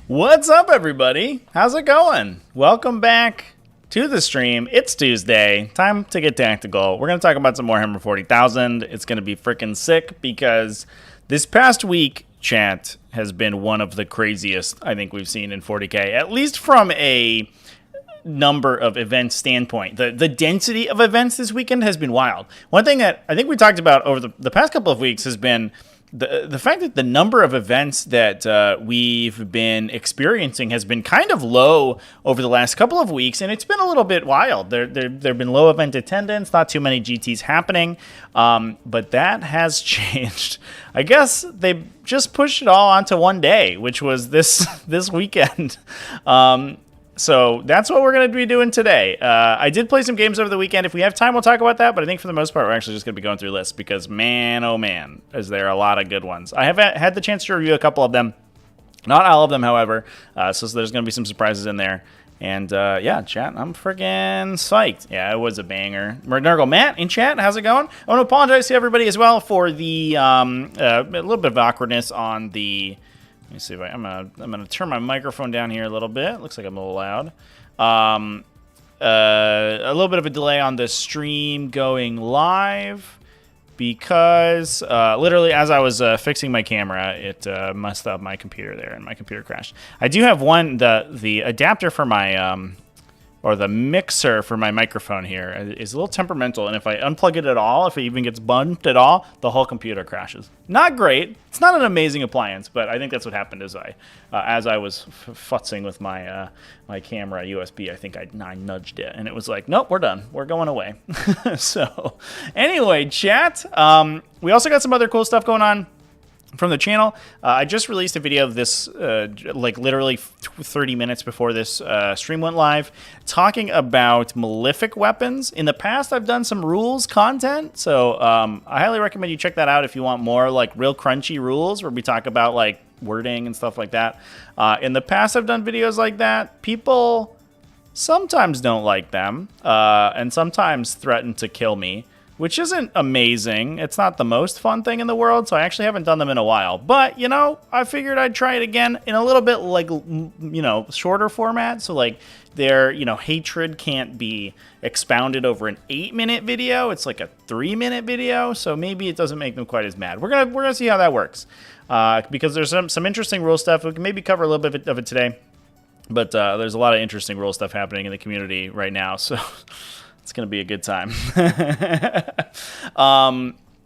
What's up, everybody? How's it going? Welcome back to the stream. It's Tuesday. Time to get tactical. We're going to talk about some Warhammer 40,000. It's going to be freaking sick because this past week, chat, has been one of the craziest I think we've seen in 40k, at least from a number of events standpoint. The density of events this weekend has been wild. One thing that I think we talked about over the past couple of weeks has been the fact that the number of events that we've been experiencing has been kind of low over the last couple of weeks, and it's been a little bit wild. There have been low event attendance, not too many GTs happening, but that has changed. I guess they just pushed it all onto one day, which was this weekend. So that's what we're going to be doing today. I did play some games over the weekend. If we have time, we'll talk about that. But I think for the most part, we're actually just going to be going through lists because, man, oh man, is there a lot of good ones. I have had the chance to review a couple of them. Not all of them, however. So there's going to be some surprises in there. And yeah, chat, I'm freaking psyched. Yeah, it was a banger. Nurgle Matt in chat, how's it going? I want to apologize to everybody as well for the a little bit of awkwardness on the... Let me see if I'm gonna turn my microphone down here a little bit. Looks like I'm a little loud. A little bit of a delay on the stream going live because literally as I was fixing my camera, it messed up my computer there and my computer crashed. I do have the adapter for my or the mixer for my microphone here is a little temperamental, and if I unplug it at all, if it even gets bumped at all, the whole computer crashes. Not great. It's not an amazing appliance, but I think that's what happened as I was futzing with my my camera USB. I think I nudged it, and it was like, nope, we're done. We're going away. So anyway, chat. We also got some other cool stuff going on from the channel. I just released a video of this, like literally 30 minutes before this stream went live, talking about malefic weapons. In the past, I've done some rules content, so I highly recommend you check that out if you want more like real crunchy rules where we talk about like wording and stuff like that. In the past, I've done videos like that. People sometimes don't like them and sometimes threaten to kill me, which isn't amazing. It's not the most fun thing in the world, so I actually haven't done them in a while. But, you know, I figured I'd try it again in a little bit, like, you know, shorter format. So, like, their, you know, hatred can't be expounded over an 8-minute video. It's like a 3-minute video, so maybe it doesn't make them quite as mad. We're gonna see how that works. Because there's some interesting rule stuff. We can maybe cover a little bit of it today. But there's a lot of interesting rule stuff happening in the community right now, so... It's going to be a good time.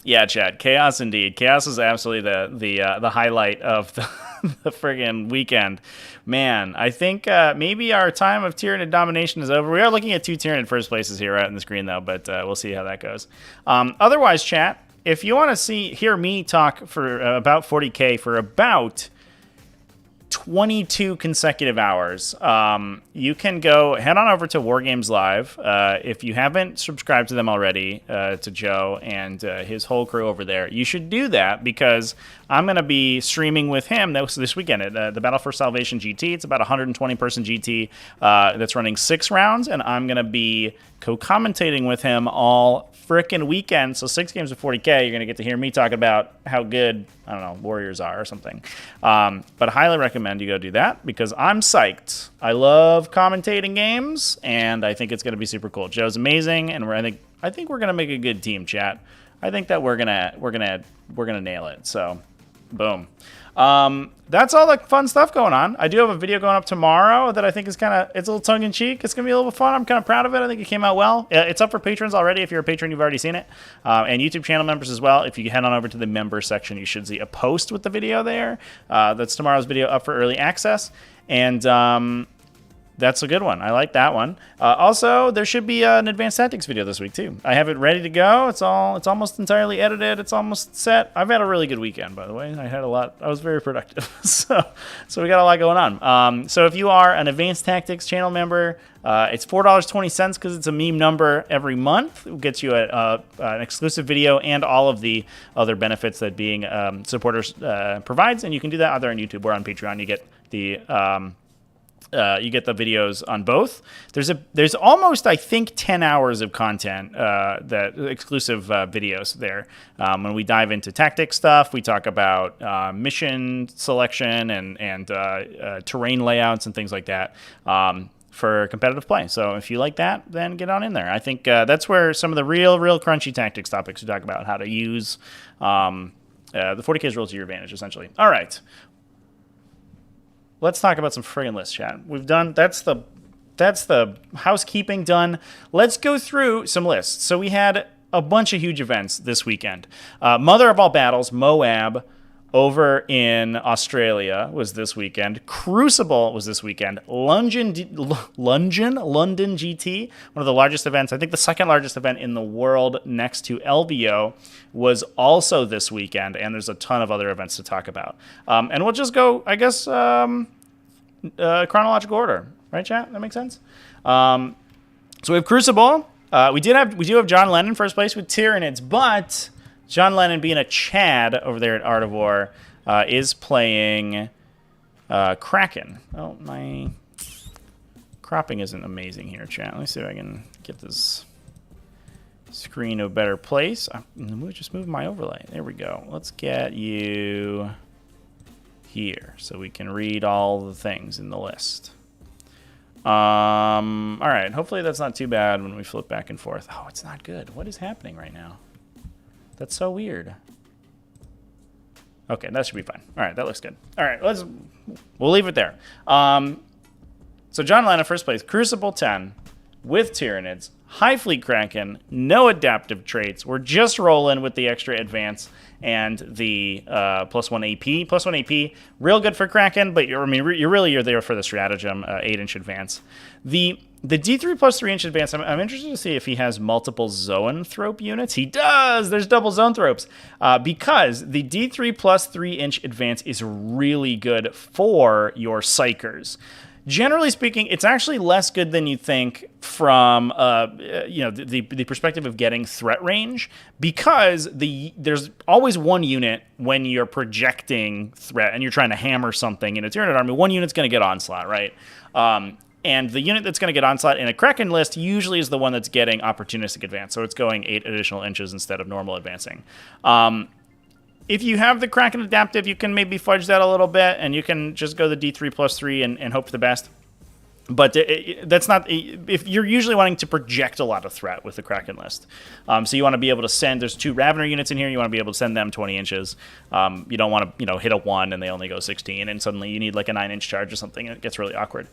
Yeah, chat. Chaos indeed. Chaos is absolutely the highlight of the friggin' weekend. Man, I think maybe our time of Tyranid domination is over. We are looking at 2 Tyranid first places here right on the screen, though, but we'll see how that goes. Otherwise, chat, if you want to hear me talk for about 40k for about 22 consecutive hours, you can head on over to War Games Live. If you haven't subscribed to them already, to Joe and his whole crew over there, you should do that because I'm going to be streaming with him this weekend at the Battle for Salvation GT. It's about a 120-person GT that's running 6 rounds, and I'm going to be co-commentating with him all frickin' weekend. So 6 games of 40k, you're going to get to hear me talk about how good, I don't know, Warriors are or something. But I highly recommend you go do that because I'm psyched. I love commentating games, and I think it's going to be super cool. Joe's amazing, and I think we're going to make a good team, chat. I think that we're gonna nail it. So, boom. That's all the fun stuff going on. I do have a video going up tomorrow that I think is it's a little tongue-in-cheek. It's going to be a little bit fun. I'm kind of proud of it. I think it came out well. It's up for patrons already. If you're a patron, you've already seen it. And YouTube channel members as well. If you head on over to the member section, you should see a post with the video there. That's tomorrow's video up for early access. And that's a good one. I like that one. Also, there should be an advanced tactics video this week too. I have it ready to go. It's almost entirely edited. It's almost set. I've had a really good weekend, by the way. I had a lot. I was very productive. so we got a lot going on. So if you are an advanced tactics channel member, it's $4.20 because it's a meme number every month. It gets you an exclusive video and all of the other benefits that being supporters provides. And you can do that either on YouTube or on Patreon. You get the You get the videos on both. There's almost, I think, 10 hours of content, that exclusive videos there. When we dive into tactic stuff, we talk about mission selection and terrain layouts and things like that. For competitive play. So if you like that, then get on in there. I think that's where some of the real crunchy tactics topics we talk about, how to use the 40k's rules to your advantage, essentially. All right. Let's talk about some friggin' lists, chat. We've done, that's the housekeeping done. Let's go through some lists. So we had a bunch of huge events this weekend. Mother of all battles, Moab, over in Australia was this weekend. Crucible was this weekend. London GT, one of the largest events, I think the second largest event in the world next to LVO, was also this weekend, and there's a ton of other events to talk about. And we'll just go, I guess, chronological order. Right, chat? That makes sense? So we have Crucible. We do have John Lennon first place with Tyranids, but John Lennon, being a Chad over there at Art of War, is playing Kraken. Oh, my cropping isn't amazing here, chat. Let me see if I can get this screen to a better place. Just move my overlay. There we go. Let's get you here so we can read all the things in the list. All right. Hopefully that's not too bad when we flip back and forth. Oh, it's not good. What is happening right now? That's so weird. Okay, that should be fine. All right, that looks good. All right, we'll leave it there. So John Lennon first place, Crucible 10 with Tyranids, High Fleet Kraken, no adaptive traits. We're just rolling with the extra advance and the +1 AP. +1 AP, real good for Kraken, but you're there for the stratagem, 8-inch advance. The D3 plus 3-inch advance, I'm interested to see if he has multiple zoanthrope units. He does! There's double zoanthropes. Because the D3 plus 3-inch advance is really good for your psychers. Generally speaking, it's actually less good than you think from the perspective of getting threat range, because there's always one unit when you're projecting threat and you're trying to hammer something in a Tyranid army. One unit's going to get onslaught, right? And the unit that's going to get onslaught in a Kraken list usually is the one that's getting opportunistic advance. So it's going 8 additional inches instead of normal advancing. If you have the Kraken adaptive, you can maybe fudge that a little bit, and you can just go the D3 plus 3 and hope for the best. But that's not, if you're usually wanting to project a lot of threat with the Kraken list. So you want to be able to send, there's 2 Ravener units in here, you want to be able to send them 20 inches. You don't want to, hit a 1 and they only go 16, and suddenly you need like a 9-inch charge or something, and it gets really awkward.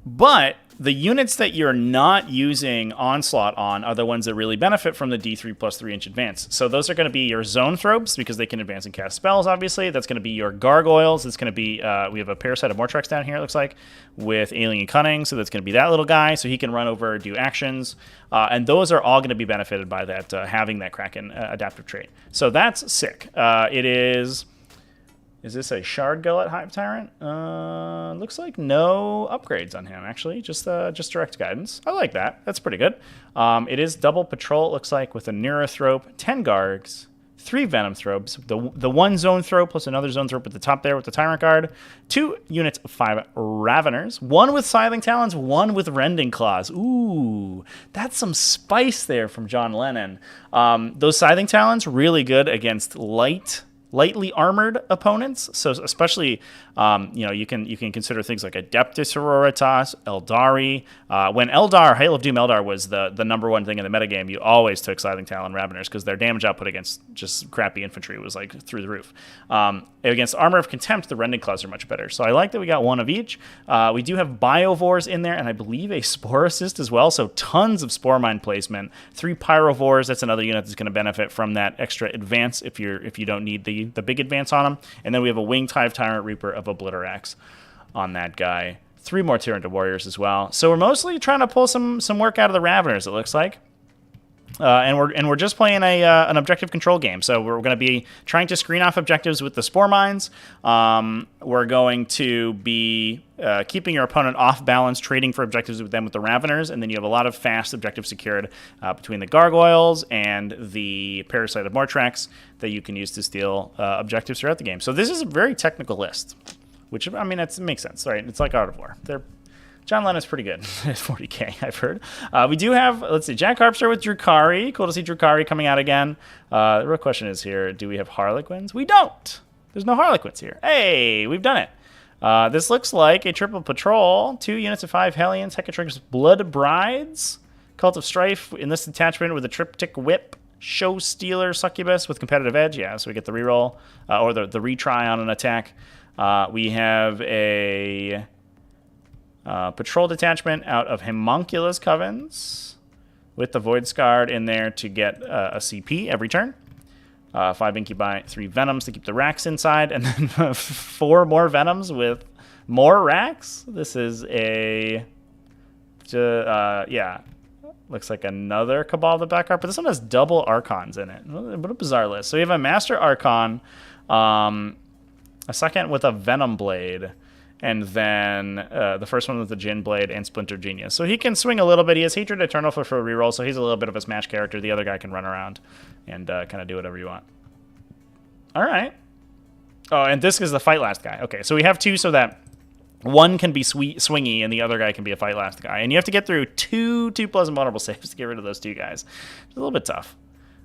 But the units that you're not using Onslaught on are the ones that really benefit from the D3 plus 3-inch advance. So those are going to be your Zoanthropes, because they can advance and cast spells, obviously. That's going to be your Gargoyles. It's going to be, we have a Parasite of Mortrex down here, it looks like, with Alien Cunning. So that's going to be that little guy. So he can run over, do actions. And those are all going to be benefited by that, having that Kraken adaptive trait. So that's sick. It is... Is this a Shard Gullet Hive Tyrant? Looks like no upgrades on him, actually. Just direct guidance. I like that. That's pretty good. It is double patrol, it looks like, with a Neurothrope, 10 Gargs, 3 Venomthropes, the 1 Zoanthrope plus another Zoanthrope at the top there with the Tyrant Guard, 2 units of 5 Raveners, 1 with Scything Talons, 1 with Rending Claws. Ooh, that's some spice there from John Lennon. Those Scything Talons, really good against lightly armored opponents. So especially, you can consider things like Adeptus Sororitas, Eldari. When Hail of Doom Eldar was the number one thing in the metagame, you always took Scything Talon Raveners because their damage output against just crappy infantry was like through the roof. Against Armor of Contempt, the Rending Claws are much better. So I like that we got 1 of each. We do have Biovores in there, and I believe a Spore Assist as well. So tons of Spore Mine placement. 3 Pyrovores, that's another unit that's going to benefit from that extra advance if you don't need the big advance on them. And then we have a Winged Hive Tyrant Reaper of Obliterax on that guy. 3 more Tyranid Warriors as well. So we're mostly trying to pull some work out of the Raveners, it looks like. And we're just playing an objective control game. So we're going to be trying to screen off objectives with the Spore Mines. We're going to be keeping your opponent off balance, trading for objectives with them with the Raveners, and then you have a lot of fast objectives secured between the Gargoyles and the Parasite of Mortrex that you can use to steal objectives throughout the game. So this is a very technical list, which, I mean, it makes sense, right? It's like Art of War. John Lennon's pretty good at 40k, I've heard. We do have, let's see, Jack Harpster with Drukhari. Cool to see Drukhari coming out again. The real question is here, do we have Harlequins? We don't. There's no Harlequins here. Hey, we've done it. This looks like a triple patrol. 2 units of 5 Hellions, Hecatrix Blood Brides, Cult of Strife in this detachment with a Triptych Whip, Show Stealer Succubus with competitive edge. Yeah, so we get the reroll, or the retry on an attack. We have a patrol detachment out of Homunculus Covens with the Void Scarred in there to get a CP every turn. 5 Incubi, 3 Venoms to keep the racks inside, and then 4 more Venoms with more racks. This is a, yeah, looks like another Cabal of the Black Heart, but this one has double Archons in it. What a bizarre list. So we have a Master Archon, a second with a Venom Blade, and then the first one with the Jin Blade and Splinter Genius. So he can swing a little bit. He has Hatred Eternal for a reroll, so he's a little bit of a smash character. The other guy can run around and kind of do whatever you want. All right. Oh, and this is the Fight Last guy. Okay, so we have 2 so that one can be swingy and the other guy can be a Fight Last guy. And you have to get through 2 2+ invulnerable saves to get rid of those 2 guys. It's a little bit tough.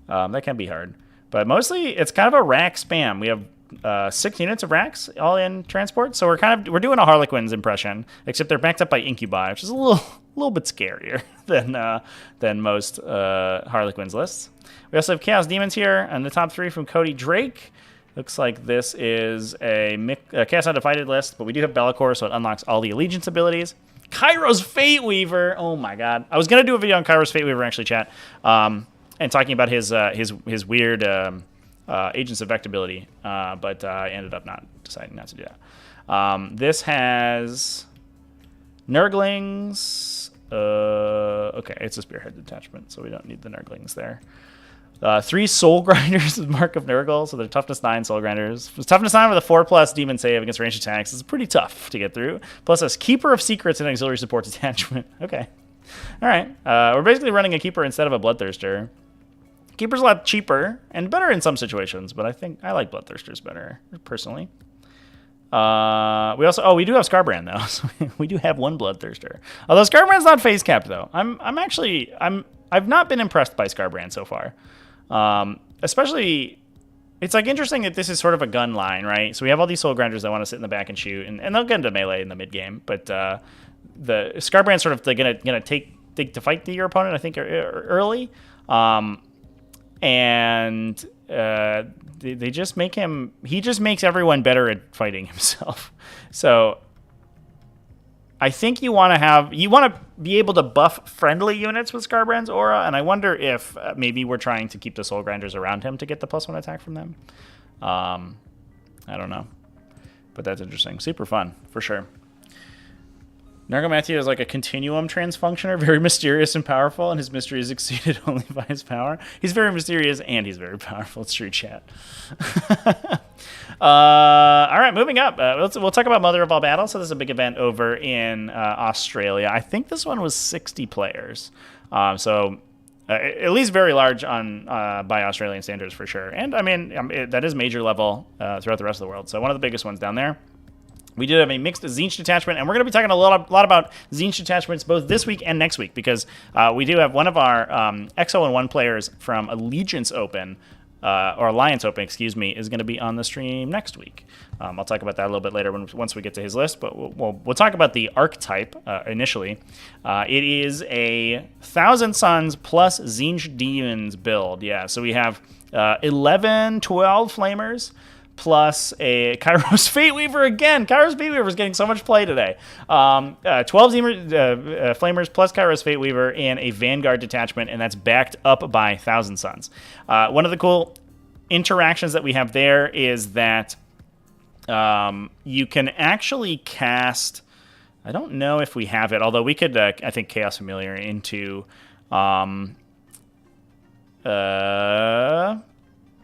That can be hard. But mostly it's kind of a rack spam. We have 6 units of racks all in transport, so we're doing a Harlequin's impression, except they're backed up by Incubi, which is a little bit scarier than most Harlequin's lists. We also have Chaos Demons here, and the top 3 from Cody Drake. Looks like this is a Chaos Undivided list, but we do have Be'lakor, so it unlocks all the Allegiance abilities. Kairos Fate Weaver, oh my god! I was gonna do a video on Kairos Fate Weaver actually, chat, and talking about his weird Agents of Vect ability, but I ended up deciding not to do that. This has Nurglings. Okay, it's a Spearhead detachment, so we don't need the Nurglings there. 3 Soul Grinders with Mark of Nurgle, so they're toughness 9 Soul Grinders. Toughness 9 with a 4+ Demon save against ranged attacks. It's pretty tough to get through. Plus a Keeper of Secrets and Auxiliary Support detachment. Okay. All right. We're basically running a Keeper instead of a Bloodthirster. Keeper's a lot cheaper and better in some situations, but I think I like Bloodthirsters better, personally. We do have Scarbrand, though. So we do have 1 Bloodthirster. Although Scarbrand's not phase capped, though. I've not been impressed by Scarbrand so far. Especially, it's like interesting that this is sort of a gun line, right? So we have all these Soul Grinders that want to sit in the back and shoot, and they'll get into melee in the mid game. But the Scarbrand's sort of gonna take to fight your opponent, I think, early. And they just make him. He just makes everyone better at fighting himself. So I think you want to be able to buff friendly units with Scarbrand's aura, and I wonder if maybe we're trying to keep the Soul Grinders around him to get the +1 attack from them. I don't know, but that's interesting. Super fun for sure. Nargomantia is like a continuum transfunctioner, very mysterious and powerful, and his mystery is exceeded only by his power. He's very mysterious and he's very powerful. It's true, chat. All right, moving up. We'll talk about Mother of All Battles. So this is a big event over in Australia. I think this one was 60 players. At least very large by Australian standards for sure. And I mean, that is major level throughout the rest of the world. So one of the biggest ones down there. We did have a mixed Tzeentch detachment, and we're going to be talking a lot about Tzeentch detachments both this week and next week, because we do have one of our XO1 players from Allegiance Open, or Alliance Open, excuse me, is going to be on the stream next week. I'll talk about that a little bit later once we get to his list, but we'll talk about the archetype initially. It is a 1,000 Suns plus Tzeentch Demons build. Yeah, so we have 12 Flamers, plus a Kairos Fate Weaver again. Kairos Fate Weaver is getting so much play today. 12 Flamers plus Kairos Fate Weaver in a Vanguard detachment, and that's backed up by 1,000 Suns. One of the cool interactions that we have there is that you can actually cast... I don't know if we have it, although we could, I think, Chaos Familiar into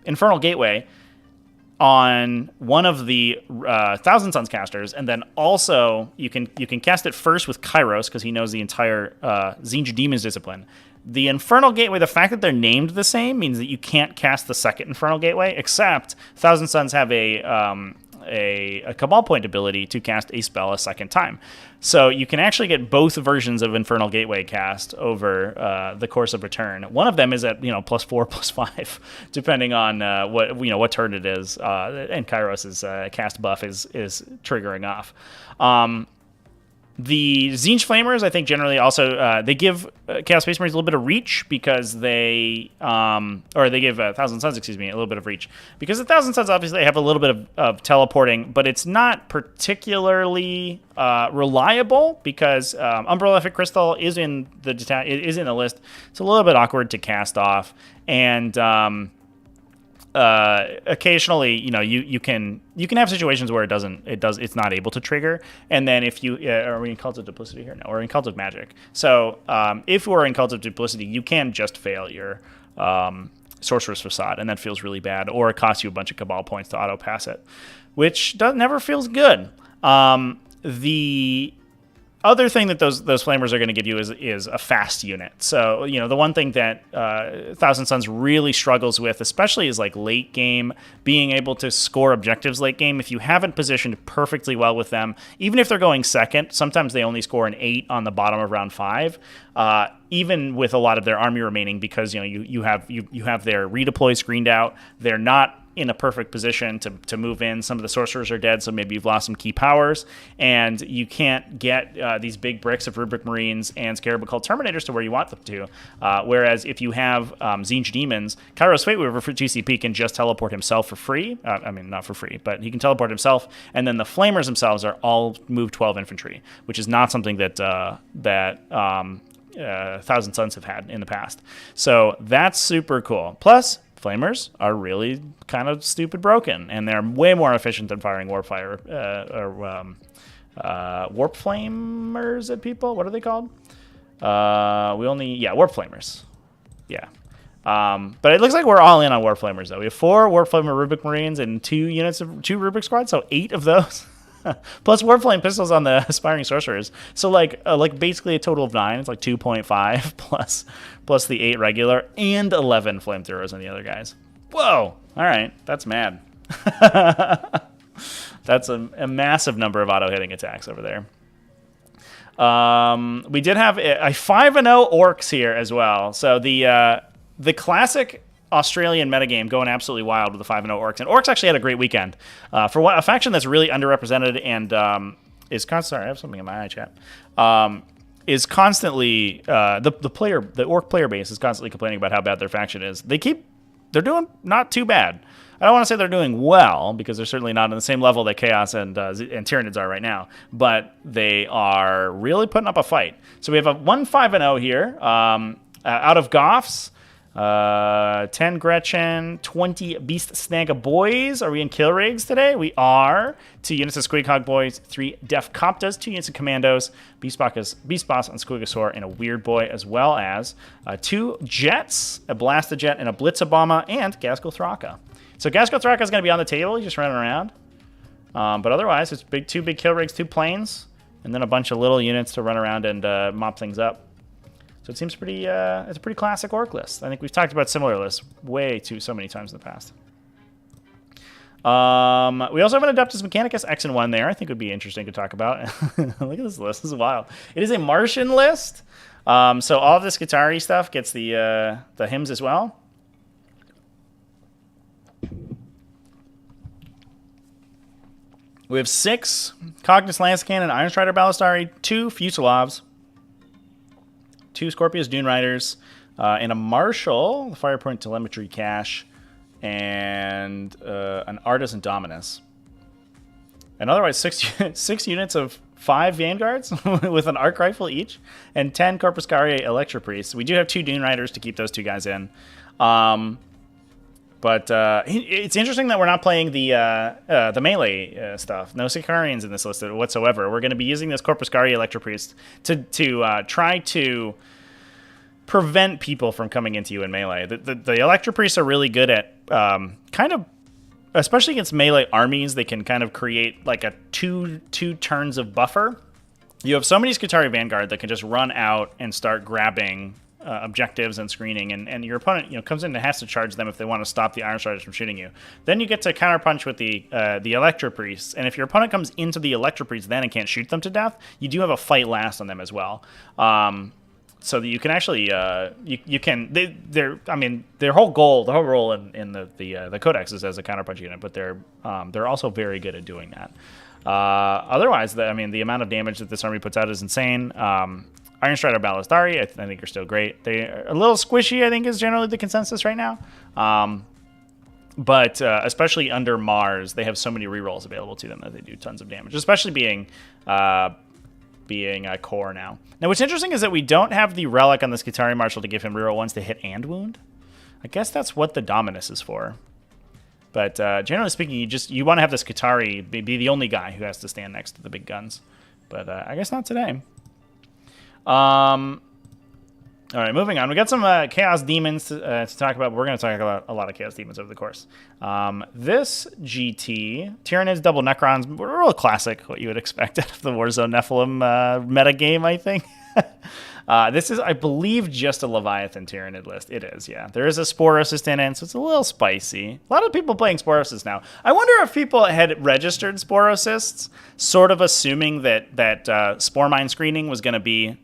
Infernal Gateway on one of the 1,000 Suns casters, and then also you can cast it first with Kairos, because he knows the entire Tzeentch Demon's discipline. The Infernal Gateway, the fact that they're named the same means that you can't cast the second Infernal Gateway, except 1,000 Suns have a a Cabal Point ability to cast a spell a second time. So you can actually get both versions of Infernal Gateway cast over the course of a turn. One of them is at +4, +5, depending on what turn it is, and Kairos' cast buff is triggering off. The Tzeentch Flamers, I think, generally also they give Chaos Space Marines a little bit of reach because they give Thousand Suns, a little bit of reach because the Thousand Suns obviously have a little bit of teleporting, but it's not particularly reliable because Umbrellific Crystal is in the list. It's a little bit awkward to cast off, and occasionally, you can have situations where it's not able to trigger, and then if you are we in Cult of Duplicity here? No, we're in Cult of Magic. So if we're in Cult of Duplicity, you can just fail your Sorcerer's Facade, and that feels really bad, or it costs you a bunch of Cabal points to auto pass it, which never feels good. The other thing that those flamers are going to give you is a fast unit. So, the one thing that Thousand Suns really struggles with, especially is like late game, being able to score objectives late game. If you haven't positioned perfectly well with them, even if they're going second, sometimes they only score an 8 on the bottom of round 5. Even with a lot of their army remaining, because you have their redeploy screened out. They're not in a perfect position to move in. Some of the sorcerers are dead, so maybe you've lost some key powers, and you can't get these big bricks of Rubric Marines and Scarab Cult Terminators to where you want them to. Whereas if you have Tzeentch Demons, Kairos Fateweaver for GCP can just teleport himself for free. Not for free, but he can teleport himself, and then the Flamers themselves are all move 12 infantry, which is not something that Thousand Suns have had in the past. So that's super cool. Plus, Flamers are really kind of stupid broken, and they're way more efficient than firing Warp Flamers at people. What are they called? Warp Flamers. Yeah. But it looks like we're all in on Warp Flamers, though. We have 4 Warp Flamer Rubric Marines and 2 units of 2 Rubric squads, so 8 of those. Plus Warp Flame pistols on the Aspiring Sorcerers. So like basically a total of 9. It's like 2.5 plus the 8 regular and 11 flamethrowers on the other guys. Whoa! All right, that's mad. That's a massive number of auto-hitting attacks over there. We did have a 5-0 Orcs here as well. So the classic Australian metagame going absolutely wild with the 5-0 Orcs. And Orcs actually had a great weekend. For a faction that's really underrepresented and is constantly... Sorry, I have something in my eye chat. Is constantly... the Orc player base is constantly complaining about how bad their faction is. They're doing not too bad. I don't want to say they're doing well, because they're certainly not on the same level that Chaos and Tyranids are right now. But they are really putting up a fight. So we have a 1-5-0 here. Out of Goffs... 10 Gretchen, 20 Beast Snagga Boys. Are we in kill rigs today? We are. 2 units of Squeakhog Boys, 3 Def Coptas, 2 units of Commandos, Beast Boss and Squigosaur, and a Weird Boy, as well as 2 Jets, a Blast-A-Jet, and a Blitz-A-Bomber, and Gaskell Thraka. So Gaskell Thraka is going to be on the table. He's just running around. But otherwise, it's 2 big kill rigs, 2 planes, and then a bunch of little units to run around and mop things up. So it seems pretty. It's a pretty classic Orc list. I think we've talked about similar lists so many times in the past. We also have an Adeptus Mechanicus X and 1 there. I think would be interesting to talk about. Look at this list. This is wild. It is a Martian list. So all of this Skitarii stuff gets the hymns as well. We have 6 Cognis Lance Cannon, Iron Strider Ballistari, 2 Fusilovs, 2 Scorpius Dune Riders, and a Marshal, the Firepoint Telemetry Cache, and an Artisan Dominus. And otherwise, 6 units of 5 Vanguards with an Arc Rifle each, and 10 Corpus Carrier Electro Priests. We do have 2 Dune Riders to keep those 2 guys in. But it's interesting that we're not playing the melee stuff. No Sicarians in this list whatsoever. We're going to be using this Corpus Carrier Electro Priest to try to prevent people from coming into you in melee. The Electro Priests are really good at kind of, especially against melee armies, they can kind of create like a two turns of buffer. You have so many Skitarii Vanguard that can just run out and start grabbing objectives and screening, and your opponent comes in and has to charge them if they want to stop the Iron Striders from shooting you. Then you get to counterpunch with the Electro Priests, and if your opponent comes into the Electro Priests then and can't shoot them to death, you do have a fight last on them as well. So that you can actually you can their whole role in the Codex is as a counterpunch unit, but they're also very good at doing that. Otherwise, the amount of damage that this army puts out is insane. Iron Strider Ballistari, I think are still great. They're a little squishy, I think, is generally the consensus right now. But especially under Mars, they have so many rerolls available to them that they do tons of damage, especially being a core now. Now, what's interesting is that we don't have the relic on this Skitarii Marshal to give him reroll ones to hit and wound. I guess that's what the Dominus is for. But generally speaking, you want to have this Skitarii be the only guy who has to stand next to the big guns. But I guess not today. All right, moving on. We got some Chaos Demons to talk about. But we're going to talk about a lot of Chaos Demons over the course. This GT, Tyranids, Double Necrons, real classic, what you would expect out of the Warzone Nephilim meta game, I think. This is, I believe, just a Leviathan Tyranid list. It is, yeah. There is a Sporocyst in it, so it's a little spicy. A lot of people playing Sporocysts now. I wonder if people had registered Sporocysts, sort of assuming that Spore Mine screening was going to be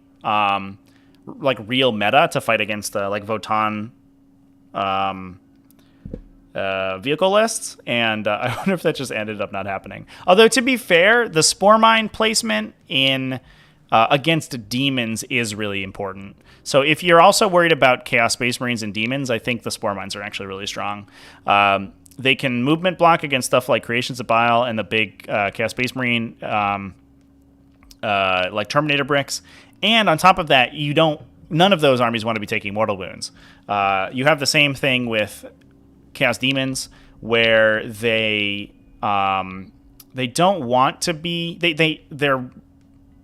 like real meta to fight against like Votann vehicle lists, and I wonder if that just ended up not happening. Although, to be fair, the Spore Mine placement in against demons is really important. So if you're also worried about Chaos Space Marines and demons, I think the Spore Mines are actually really strong. They can movement block against stuff like Creations of Bile and the big Chaos Space Marine like Terminator bricks. And on top of that, none of those armies want to be taking mortal wounds. You have the same thing with Chaos Demons, where they don't want to be. Their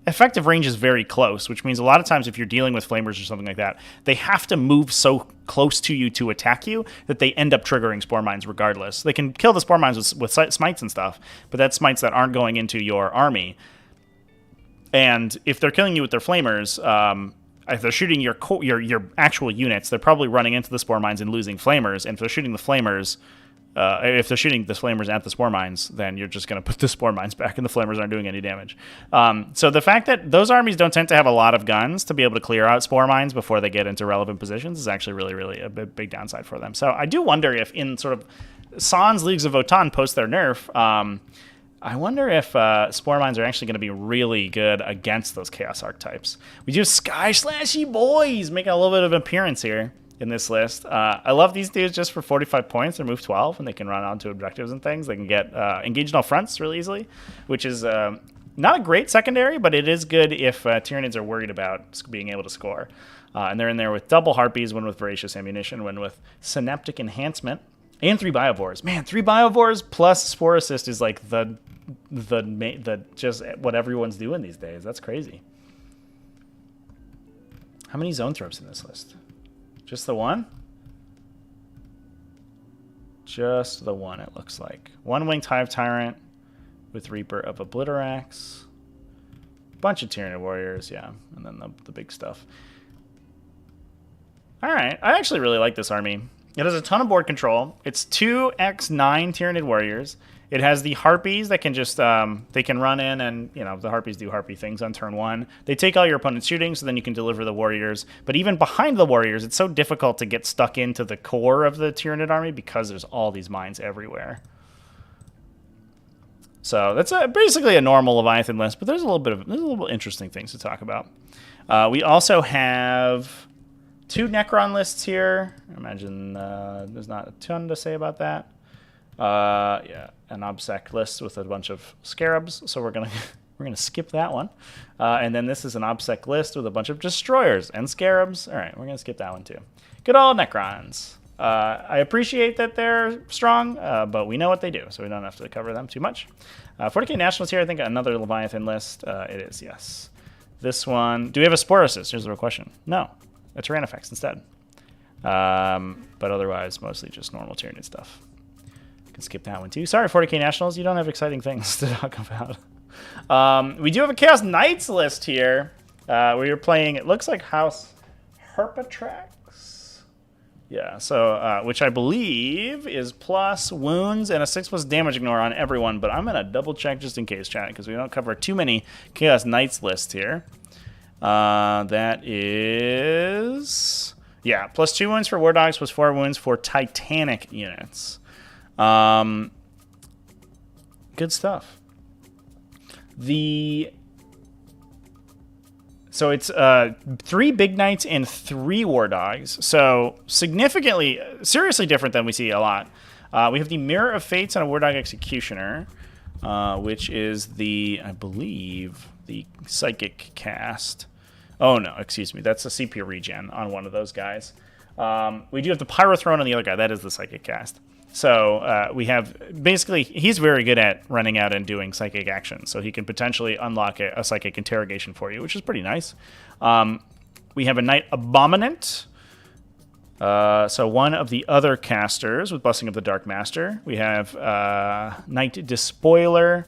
effective range is very close, which means a lot of times if you're dealing with flamers or something like that, they have to move so close to you to attack you that they end up triggering Spore Mines regardless. They can kill the Spore Mines with smites and stuff, but that's smites that aren't going into your army. And if they're killing you with their flamers, if they're shooting your actual units, they're probably running into the Spore Mines and losing flamers. And if they're shooting the flamers, at the Spore Mines, then you're just going to put the Spore Mines back, and the flamers aren't doing any damage. So the fact that those armies don't tend to have a lot of guns to be able to clear out Spore Mines before they get into relevant positions is actually really, really a big downside for them. So I do wonder if in sort of Sans Leagues of Votann post their nerf, I wonder if Spore Mines are actually going to be really good against those Chaos archetypes. We do Sky Slashy Boys making a little bit of an appearance here in this list. I love these dudes just for 45 points. They're move 12, and they can run onto objectives and things. They can get engaged in all fronts really easily, which is not a great secondary, but it is good if Tyranids are worried about being able to score. And they're in there with double Harpies, one with Voracious Ammunition, one with Synaptic Enhancement, and 3 Biovores. Man, 3 Biovores plus Sporocyst is like the just what everyone's doing these days. That's crazy. How many Zoanthropes in this list? Just the one? Just the one, it looks like. 1 Winged Hive Tyrant with Reaper of Obliterax. Bunch of Tyranid Warriors, yeah. And then the big stuff. Alright, I actually really like this army. It has a ton of board control. It's 2x9 Tyranid Warriors. It has the Harpies that can just, they can run in and, the Harpies do Harpy things on turn 1. They take all your opponent's shooting, so then you can deliver the Warriors. But even behind the Warriors, it's so difficult to get stuck into the core of the Tyranid army because there's all these mines everywhere. So that's basically a normal Leviathan list, but there's a little interesting things to talk about. We also have 2 Necron lists here. I imagine there's not a ton to say about that. Yeah, an Obsec list with a bunch of Scarabs, so we're gonna skip that one. And then this is an Obsec list with a bunch of Destroyers and Scarabs. All right, we're gonna skip that one too. Good old Necrons. I appreciate that they're strong, but we know what they do, so we don't have to cover them too much. 40k Nationals here, I think another Leviathan list. It is, yes. This one, do we have a Sporocyst? Here's the real question. No, a Tyrannofex instead. But otherwise, mostly just normal Tyranid stuff. Can skip that one too. Sorry, 40k Nationals, you don't have exciting things to talk about. We do have a Chaos Knights list here, where you're playing, it looks like House Herpatrax. Yeah, so which I believe is plus wounds and a 6+ damage ignore on everyone, but I'm going to double check just in case, chat, because we don't cover too many Chaos Knights lists here. That is... Yeah, plus 2 wounds for War Dogs, plus 4 wounds for Titanic units. Good stuff. So it's 3 Big Knights and 3 War Dogs. So significantly, seriously different than we see a lot. We have the Mirror of Fates and a War Dog Executioner, which is the, I believe, the Psychic cast. Oh, no, excuse me. That's a CP regen on one of those guys. We do have the Pyrothrone on the other guy. That is the Psychic cast. So we have, basically, he's very good at running out and doing psychic actions. So he can potentially unlock a psychic interrogation for you, which is pretty nice. We have a Knight Abominant. So one of the other casters with Blessing of the Dark Master. We have Knight Despoiler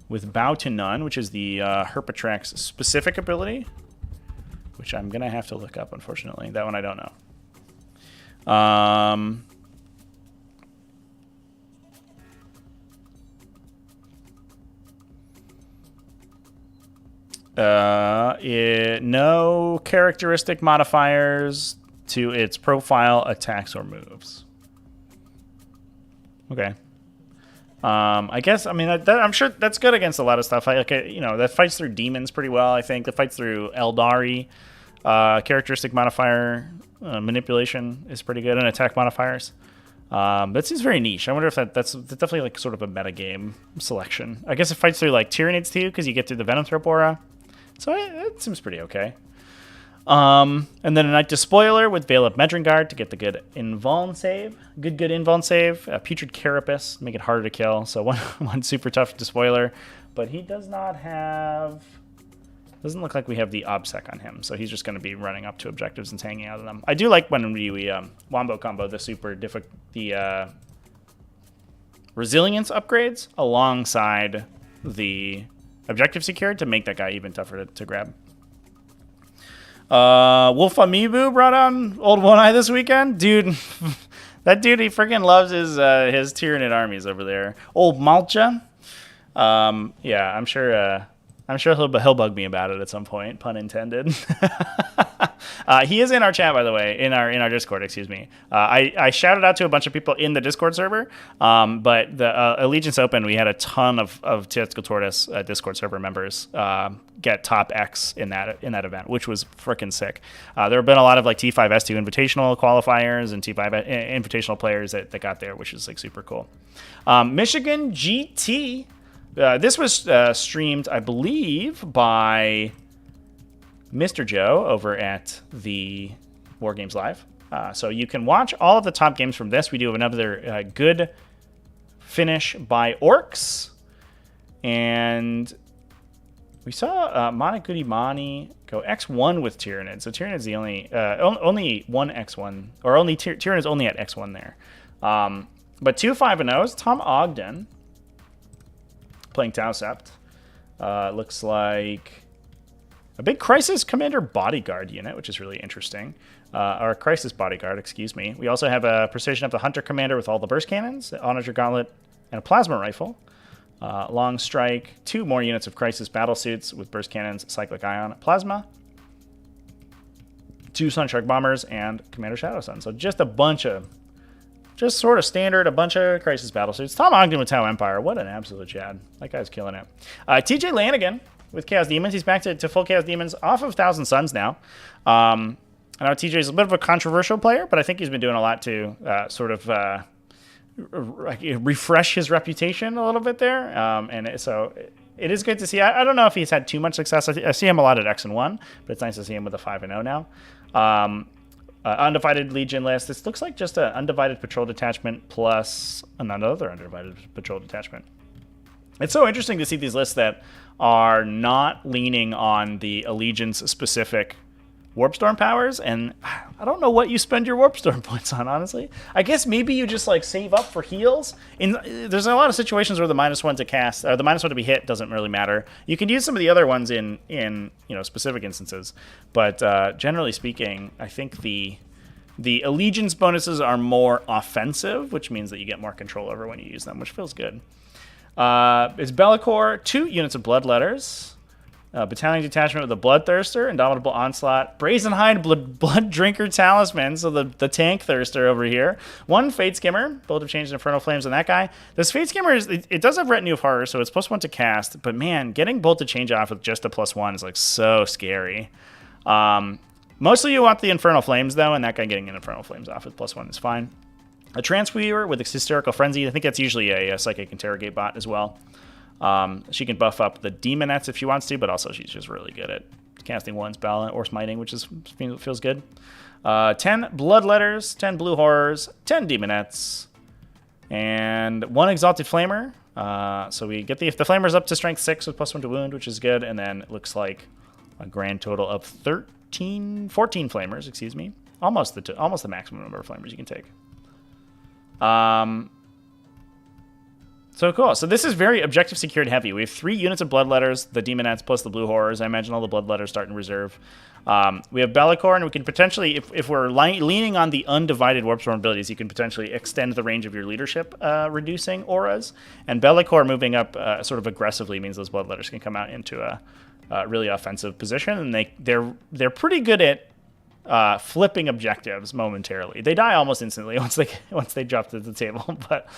with Bow to None, which is the Herpatrax specific ability, which I'm going to have to look up, unfortunately. That one I don't know. No characteristic modifiers to its profile, attacks, or moves. Okay. I guess, I mean, I'm sure that's good against a lot of stuff. That fights through demons pretty well, I think. That fights through Eldari. Characteristic modifier manipulation is pretty good, and attack modifiers. That seems very niche. I wonder if that's definitely like sort of a metagame selection. I guess it fights through like Tyranids too, because you get through the Venomthrope aura. So it seems pretty okay. And then a Knight Despoiler with Veil of Medringard to get the good invuln save. Good invuln save. Putrid Carapace, make it harder to kill. So one super tough Despoiler. But he does not have... Doesn't look like we have the OBSEC on him. So he's just going to be running up to objectives and hanging out of them. I do like when we wombo combo the resilience upgrades alongside the objective secured to make that guy even tougher to grab. Wolf Amiibo brought on Old One Eye this weekend. Dude, that dude, he freaking loves his Tyranid armies over there. Old Malcha. Yeah, I'm sure he'll bug me about it at some point, pun intended. He is in our chat, by the way, in our Discord, excuse me. I shouted out to a bunch of people in the Discord server, but the Allegiance Open, we had a ton of Tactical Tortoise Discord server members get top X in that event, which was freaking sick. There have been a lot of like T5 S2 Invitational qualifiers and T5 Invitational players that got there, which is like super cool. Michigan GT. This was streamed, I believe, by Mr. Joe over at the War Games Live. So you can watch all of the top games from this. We do have another good finish by Orcs. And we saw Monagudi Mani go X1 with Tyranid. So Tyranid's the only one X1, or only Tyranid's only at X1 there. But 2 5-0s, Tom Ogden playing Tau Sept. Looks like a big Crisis Commander Bodyguard unit, which is really interesting. Or Crisis Bodyguard, excuse me. We also have a Precision of the Hunter Commander with all the burst cannons, an Onager Gauntlet, and a Plasma Rifle. Long Strike, 2 more units of Crisis Battlesuits with burst cannons, Cyclic Ion, Plasma. 2 Sunshark Bombers, and Commander Shadow Sun. So just a bunch of... Just sort of standard, a bunch of Crisis Battlesuits. Tom Ogden with Tau Empire. What an absolute Chad. That guy's killing it. TJ Lanigan with Chaos Demons. He's back to full Chaos Demons off of Thousand Suns now. I know TJ's a bit of a controversial player, but I think he's been doing a lot to refresh his reputation a little bit there. So it is good to see. I don't know if he's had too much success. I see him a lot at X and 1, but it's nice to see him with a 5-0 now. Undivided Legion list. This looks like just an Undivided Patrol Detachment plus another Undivided Patrol Detachment. It's so interesting to see these lists that are not leaning on the Allegiance-specific Warp Storm powers, and I don't know what you spend your Warp Storm points on, honestly. I guess maybe you just like save up for heals. There's a lot of situations where the -1 to cast, or the -1 to be hit doesn't really matter. You can use some of the other ones in specific instances, but generally speaking, I think the allegiance bonuses are more offensive, which means that you get more control over when you use them, which feels good. It's Bellicor, 2 units of Bloodletters. Battalion Detachment with a Bloodthirster, Indomitable Onslaught, Brazenhide Blood Drinker Talisman, so the Tank Thirster over here. 1 Fate Skimmer, Bolt of Change and Infernal Flames on that guy. This Fate Skimmer, it does have Retinue of Horror, so it's +1 to cast, but man, getting Bolt of Change off with just a +1 is like so scary. Mostly you want the Infernal Flames though, and that guy getting an Infernal Flames off with +1 is fine. A Transweaver with a Hysterical Frenzy, I think that's usually a Psychic Interrogate bot as well. She can buff up the Demonettes if she wants to, but also she's just really good at casting ones, balance, or smiting, which feels good. 10 Bloodletters, 10 Blue Horrors, 10 Demonettes, and 1 Exalted Flamer. So we get the Flamer's up to Strength 6 with +1 to Wound, which is good, and then it looks like a grand total of 14 Flamers, excuse me. Almost the maximum number of Flamers you can take. So cool. So this is very objective secured heavy. We have 3 units of Bloodletters, the Demonettes plus the Blue Horrors. I imagine all the Bloodletters start in reserve. We have Bellicor, and we can potentially, if we're leaning on the undivided Warp Storm abilities, you can potentially extend the range of your leadership, reducing auras. And Bellicor moving up sort of aggressively means those Bloodletters can come out into a really offensive position, and they're pretty good at flipping objectives momentarily. They die almost instantly once they drop to the table, but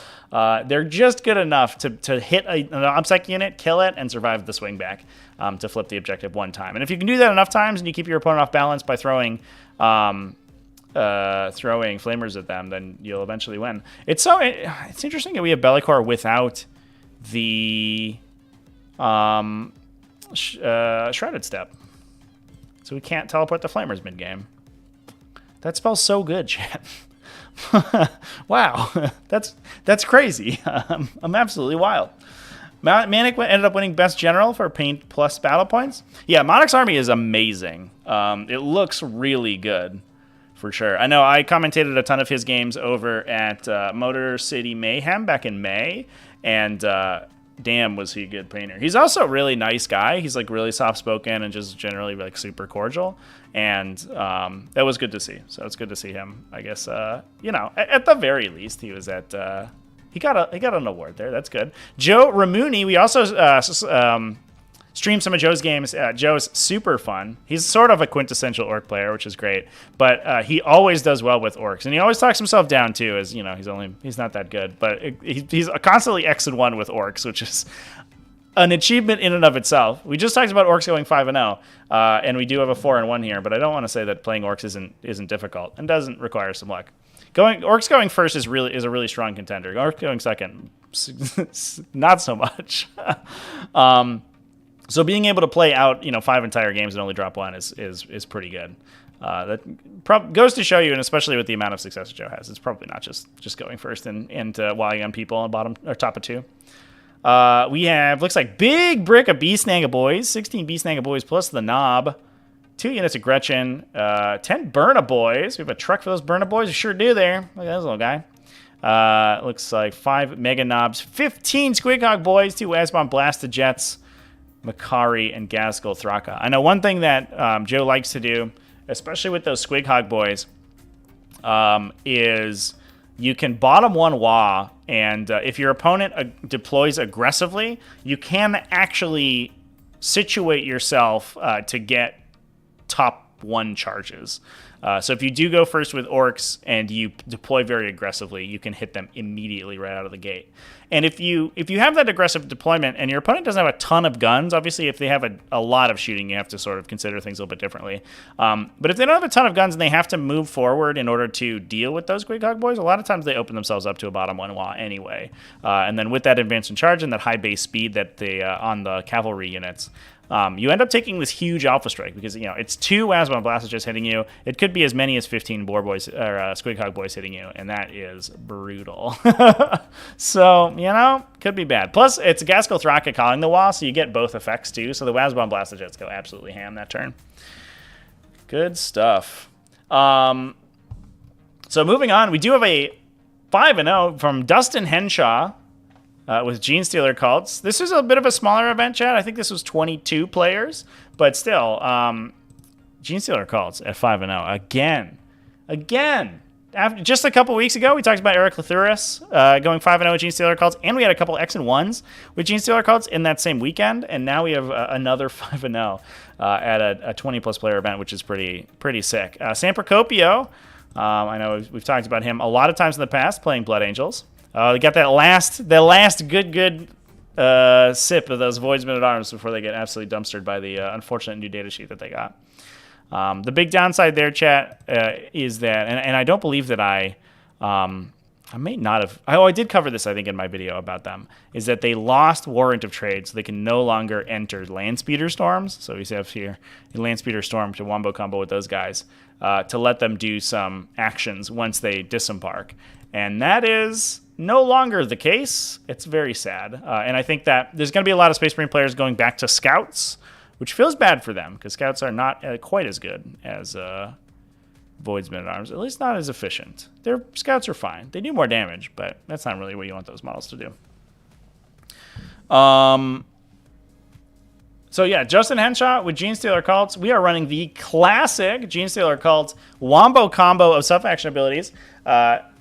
they're just good enough to hit an OBSEC unit, kill it, and survive the swing back to flip the objective one time. And if you can do that enough times and you keep your opponent off balance by throwing flamers at them, then you'll eventually win. It's interesting that we have Bellicor without the Shrouded Step. So we can't teleport the flamers mid-game. That spell's so good, chat. Wow, that's crazy. I'm absolutely wild. Manic ended up winning Best General for Paint plus Battle Points. Yeah, Monarch's Army is amazing. It looks really good, for sure. I know I commentated a ton of his games over at Motor City Mayhem back in May, and damn, was he a good painter. He's also a really nice guy. He's like really soft-spoken and just generally like super cordial. And that was good to see. So it's good to see him. I guess at the very least, he was at he got an award there. That's good. Joe Ramuni. We also streamed some of Joe's games. Joe's super fun. He's sort of a quintessential orc player, which is great. But he always does well with orcs, and he always talks himself down too. As you know, he's not that good, but he's constantly X-1 with orcs, which is an achievement in and of itself. We just talked about orcs going 5-0, and we do have a 4-1 here. But I don't want to say that playing orcs isn't difficult and doesn't require some luck. Orcs going first is a really strong contender. Orcs going second, not so much. So being able to play out 5 entire games and only drop 1 is pretty good. That goes to show you, and especially with the amount of success Joe has, it's probably not just going first and walling on people on bottom or top of 2. We have, looks like, big brick of Beastnaga Boys, 16 Beastnaga Boys plus the Knob, 2 units of Gretchen, 10 Burna Boys. We have a truck for those Burna Boys. We sure do there. Look at this little guy. Looks like 5 Mega Knobs, 15 Squighog Boys, 2 Asbon Blasted Jets, Makari, and Gaskell Thraka. I know one thing that Joe likes to do, especially with those Squighog Boys, is you can bottom 1 Wah, and if your opponent deploys aggressively, you can actually situate yourself to get top 1 charges. So if you do go first with orcs and you deploy very aggressively, you can hit them immediately right out of the gate. And if you have that aggressive deployment and your opponent doesn't have a ton of guns, obviously if they have a lot of shooting, you have to sort of consider things a little bit differently. But if they don't have a ton of guns and they have to move forward in order to deal with those Squighog Boys, a lot of times they open themselves up to a bottom 1 Wah anyway. And then with that advance in charge and that high base speed that they on the cavalry units, you end up taking this huge alpha strike because it's 2 Asbon Blasters just hitting you. It could be as many as 15 Boar Boys or Squighog Boys hitting you, and that is brutal. So could be bad. Plus, it's Gaskell Thraka calling the Wah, so you get both effects too. So the Asbon Blaster Jets go absolutely ham that turn. Good stuff. So moving on, we do have a 5-0 from Dustin Henshaw with Gene Stealer Cults. This is a bit of a smaller event, Chad. I think this was 22 players, but still, Gene Stealer Cults at 5-0 again. After just a couple weeks ago, we talked about Eric Lathuris going 5-0 with Gene Stealer Cults, and we had a couple X and 1s with Gene Stealer Cults in that same weekend, and now we have another 5-0 at a 20-plus player event, which is pretty sick. San Procopio, I know we've talked about him a lot of times in the past, playing Blood Angels. They got that last good sip of those Voids Men at Arms before they get absolutely dumpstered by the unfortunate new data sheet that they got. The big downside there, chat, is that, and I don't believe that I may not have. I did cover this, I think, in my video about them, is that they lost Warrant of Trade, so they can no longer enter Landspeeder Storms. So we have here a Landspeeder Storm to wombo combo with those guys to let them do some actions once they disembark. And that is no longer the case. It's very sad. And I think that there's going to be a lot of Space Marine players going back to Scouts, which feels bad for them because Scouts are not quite as good as Voids Men at Arms, at least not as efficient. Their Scouts are fine. They do more damage, but that's not really what you want those models to do. So yeah, Justin Henshaw with Gene Stealer Cults. We are running the classic Gene Stealer Cults wombo combo of sub-faction abilities.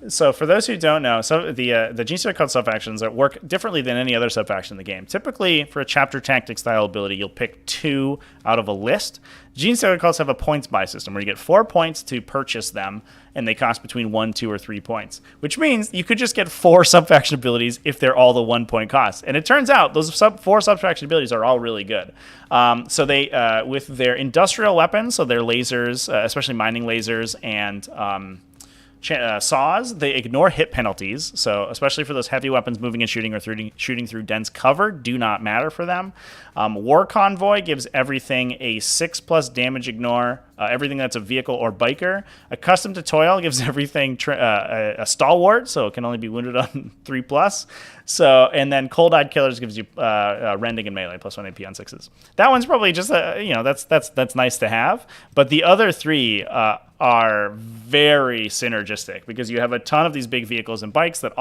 So for those who don't know, the Gene Stealer Cult sub-factions work differently than any other sub-faction in the game. Typically, for a chapter tactic style ability, you'll pick 2 out of a list. Gene Stealer Cults have a points buy system where you get 4 points to purchase them, and they cost between 1, 2, or 3 points, which means you could just get 4 sub-faction abilities if they're all the 1-point cost. And it turns out those 4 sub-faction abilities are all really good. So they, with their industrial weapons, so their lasers, especially mining lasers and saws, they ignore hit penalties, so especially for those heavy weapons moving and shooting or shooting through dense cover do not matter for them. War Convoy gives everything a 6+ damage ignore, everything that's a vehicle or biker. Accustomed to Toil gives everything a stalwart, so it can only be wounded on 3+. So, and then Cold Eyed Killers gives you rending and melee +1 AP on 6s. That one's probably just that's nice to have, but the other 3 are very synergistic because you have a ton of these big vehicles and bikes that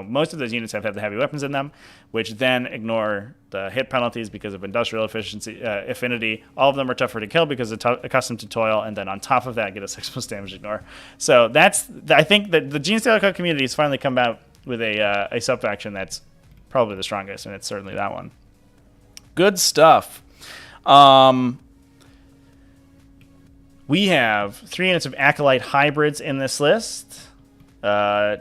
most of those units have the heavy weapons in them, which then ignore the hit penalties because of industrial affinity. All of them are tougher to kill because they're accustomed to Toil, and then on top of that, get a 6+ damage ignore. So I think that the Gene Stealer Cult community has finally come out with a sub-faction that's probably the strongest, and it's certainly that one. Good stuff. We have 3 units of Acolyte Hybrids in this list. 3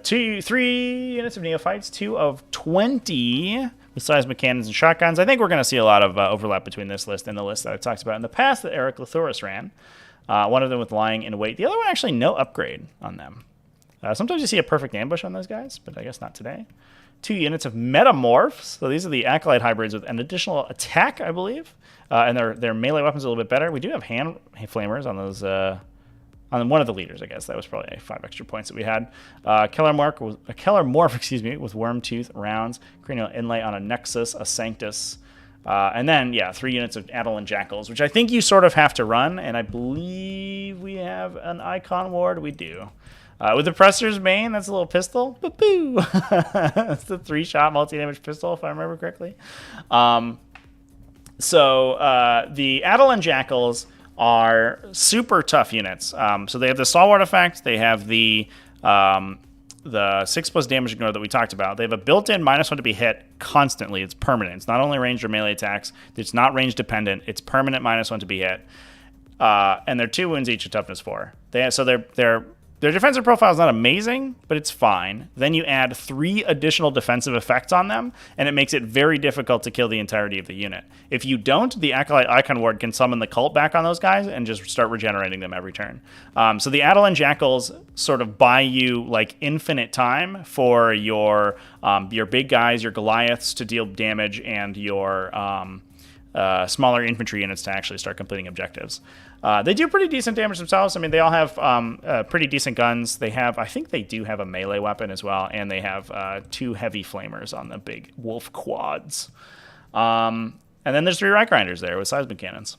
units of Neophytes, 2 of 20 with seismic cannons and shotguns. I think we're going to see a lot of overlap between this list and the list that I've talked about in the past that Eric Lathuris ran. One of them with Lying in Wait. The other one actually no upgrade on them. Sometimes you see a perfect ambush on those guys, but I guess not today. 2 units of Metamorphs. So these are the Acolyte Hybrids with an additional attack, I believe. And their melee weapons are a little bit better. We do have hand flamers on those, on one of the leaders, I guess. That was probably 5 extra points that we had. Keller Morph, with Worm Tooth rounds, cranial inlay on a Nexus, a Sanctus. And then, 3 units of Adelan Jackals, which I think you sort of have to run. And I believe we have an Icon Ward. We do. With the Presser's Bane, that's a little pistol. Boo-boo! It's the 3-shot multi-damage pistol, if I remember correctly. So the Adelan Jackals are super tough units. So they have the Stalwart effect. They have the 6+ damage ignore that we talked about. They have a built-in -1 to be hit constantly. It's permanent. It's not only ranged or melee attacks. It's not range dependent. It's permanent -1 to be hit. And they're 2 wounds each of toughness 4. Their defensive profile is not amazing, but it's fine. Then you add 3 additional defensive effects on them, and it makes it very difficult to kill the entirety of the unit. If you don't, the Acolyte Icon Ward can summon the cult back on those guys and just start regenerating them every turn. So the Adelan Jackals sort of buy you like infinite time for your big guys, your Goliaths to deal damage, and your smaller infantry units to actually start completing objectives. They do pretty decent damage themselves. I mean, they all have pretty decent guns. I think they do have a melee weapon as well, and they have 2 heavy flamers on the big wolf quads. And then there's 3 Reich Grinders there with seismic cannons.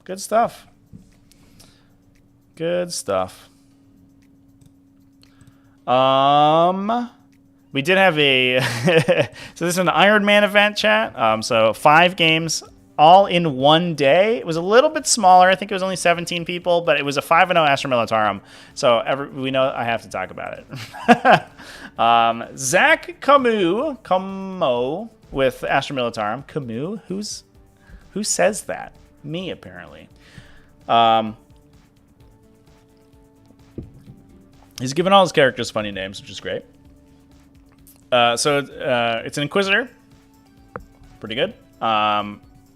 Good stuff. Good stuff. We did have a so this is an Iron Man event, chat. So 5 games all in one day. It was a little bit smaller. I think it was only 17 people, but it was a 5-0 Astra Militarum. So we know I have to talk about it. Zach Como with Astra Militarum. Camus? Who says that? Me, apparently. He's given all his characters funny names, which is great. So it's an Inquisitor. Pretty good.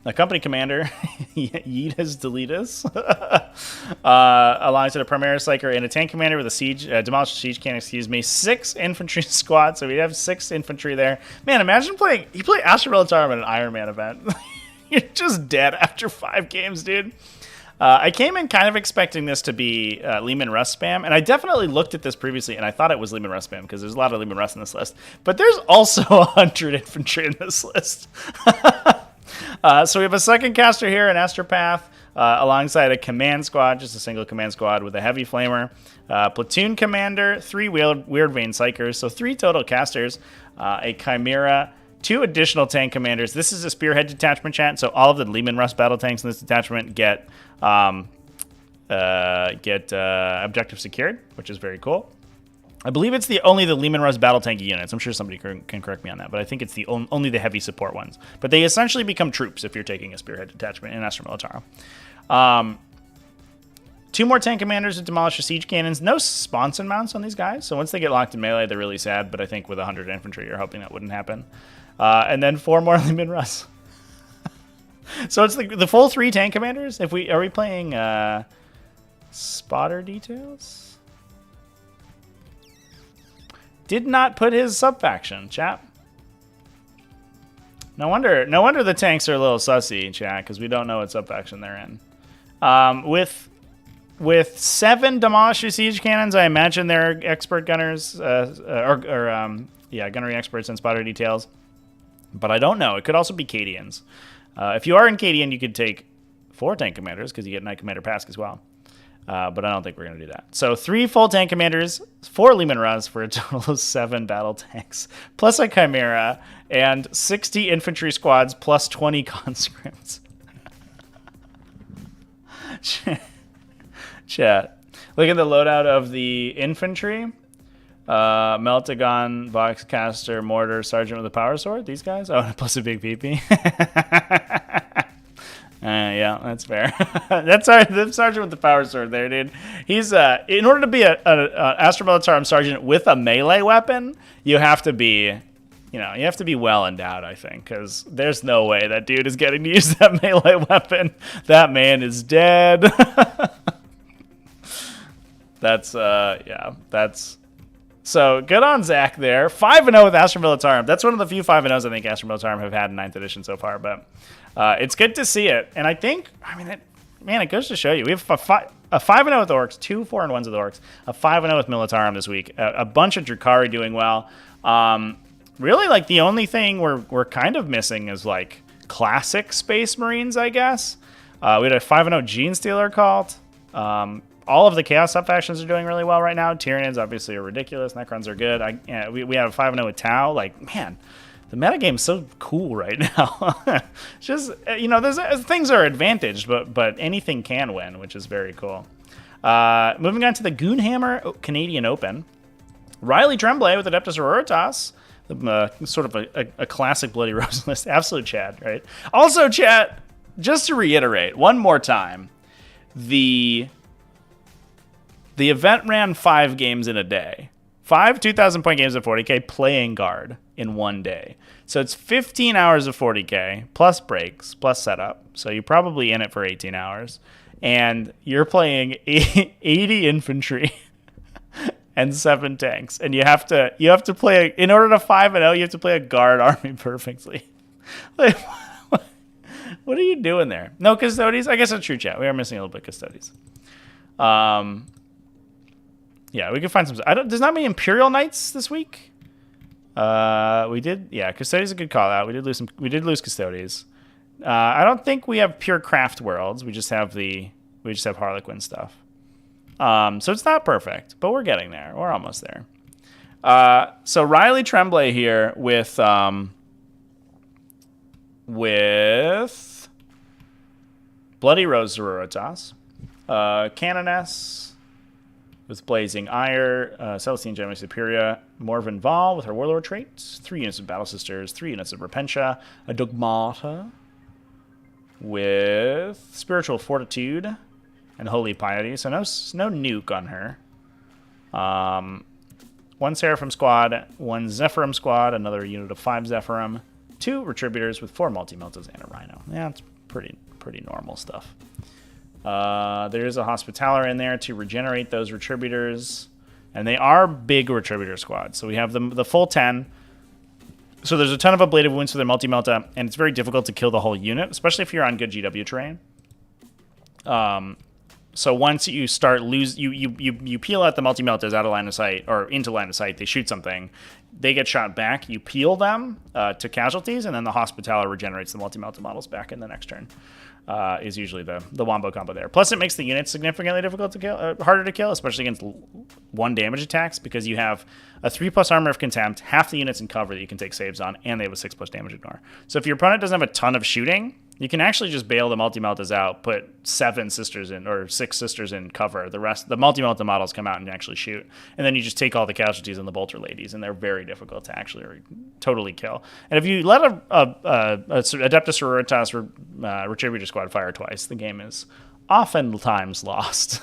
A company commander, Yeetus Deletus, alongside a Primaris Psyker and a tank commander with a siege, demolished siege cannon, 6 infantry squad. So we have 6 infantry there. Man, imagine you play Astra Militarum at an Iron Man event. You're just dead after 5 games, dude. I came in kind of expecting this to be Lehman Russ spam, and I definitely looked at this previously, and I thought it was Lehman Russ spam because there's a lot of Lehman Russ in this list. But there's also 100 infantry in this list. So we have a second caster here, an Astropath, alongside a command squad, just a single command squad with a heavy flamer, platoon commander, 3 Weird Vein Psychers, so 3 total casters, a Chimera, 2 additional tank commanders. This is a spearhead detachment, chat, so all of the Lehman Russ battle tanks in this detachment get objective secured, which is very cool. I believe it's only the Lehman Russ battle tank units. I'm sure somebody can correct me on that, but I think it's only the heavy support ones. But they essentially become troops if you're taking a spearhead detachment in Astra Militarum. 2 more tank commanders with demolisher siege cannons. No sponson mounts on these guys, so once they get locked in melee, they're really sad. But I think with 100 infantry, you're hoping that wouldn't happen. And then 4 more Lehman Russ. So it's the full 3 tank commanders. Are we playing spotter details? Did not put his sub-faction, chat. No wonder the tanks are a little sussy, chat, because we don't know what sub-faction they're in. With 7 demolisher siege cannons, I imagine they're expert gunners, gunnery experts and spotter details. But I don't know. It could also be Cadians. If you are in Cadian, you could take 4 tank commanders because you get Knight Commander Pask as well. But I don't think we're going to do that. So 3 full tank commanders, 4 Lehman Russ for a total of 7 battle tanks, plus a Chimera, and 60 infantry squads, plus 20 conscripts. Chat. Look at the loadout of the infantry. Meltagon, Voxcaster, Mortar, Sergeant with a Power Sword. These guys? Oh, plus a big PP. Yeah, that's fair. That's the Sergeant with the Power Sword there, dude. He's in order to be a Astra Militarum Sergeant with a melee weapon, you have to be well endowed, I think, because there's no way that dude is getting to use that melee weapon. That man is dead. That's so good on Zach there. 5-0 with Astra Militarum. That's one of the few 5-0s I think Astra Militarum have had in 9th edition so far, but it's good to see it. And I think, it goes to show you. We have a 5-0 with Orcs, 2 4-1s with Orcs, a 5-0 with Militarum this week, a bunch of Drukhari doing well. Really, like, the only thing we're kind of missing is, like, classic Space Marines, I guess. We had a 5-0 Gene Stealer cult. All of the Chaos sub-factions are doing really well right now. Tyranids obviously are ridiculous. Necrons are good. We have a 5-0 with Tau. Like, man, the metagame's so cool right now. It's just, things are advantaged, but anything can win, which is very cool. Moving on to the Goonhammer Canadian Open. Riley Tremblay with Adeptus Auroritas. Sort of a classic Bloody Rose list. Absolute Chad, right? Also, chat, just to reiterate one more time, the event ran 5 games in a day. 5 2,000-point games of 40k playing guard in one day. So it's 15 hours of 40k, plus breaks, plus setup. So you're probably in it for 18 hours. And you're playing 80 infantry and 7 tanks. And you have to play, in order to 5-0, you have to play a guard army perfectly. Like, what are you doing there? No Custodes? I guess that's true, chat. We are missing a little bit of Custodes. Yeah, we can find some. There's not many Imperial Knights this week. We did. Yeah, Custodes is a good call out. We did lose Custodes. I don't think we have pure craft worlds. We just have Harlequin stuff. So it's not perfect, but we're getting there. We're almost there. So Riley Tremblay here with Bloody Rose Sororitas, Canoness with Blazing Ire, Celestine Gemini Superior, Morven Val with her Warlord traits, 3 units of Battle Sisters, 3 units of Repentia, a Dogmata with Spiritual Fortitude and Holy Piety, so no nuke on her. 1 Seraphim squad, 1 Zephyrim squad, another unit of 5 Zephyrim, 2 Retributors with 4 Multi-Meltas and a Rhino. Yeah, it's pretty normal stuff. There's a Hospitaller in there to regenerate those Retributors, and they are big Retributor squads. So we have the full 10. So there's a ton of ablative wounds for their Multi-Melta, and it's very difficult to kill the whole unit, especially if you're on good GW terrain. So once you start you peel out the Multi-Meltas out of line of sight or into line of sight, they shoot something, they get shot back, you peel them to casualties, and then the Hospitaller regenerates the Multi-Melta models back in the next turn. Is usually the wombo combo there. Plus, it makes the units significantly difficult to kill, harder to kill, especially against 1 damage attacks, because you have a 3+ armor of contempt, half the units in cover that you can take saves on, and they have a 6+ damage ignore. So if your opponent doesn't have a ton of shooting, you can actually just bail the Multi-Meltas out, put 7 sisters in, or 6 sisters in cover. The rest, the Multi-Melta models come out and actually shoot. And then you just take all the casualties and the Bolter ladies, and they're very difficult to actually totally kill. And if you let a Adeptus Sororitas Retributor squad fire twice, the game is oftentimes lost.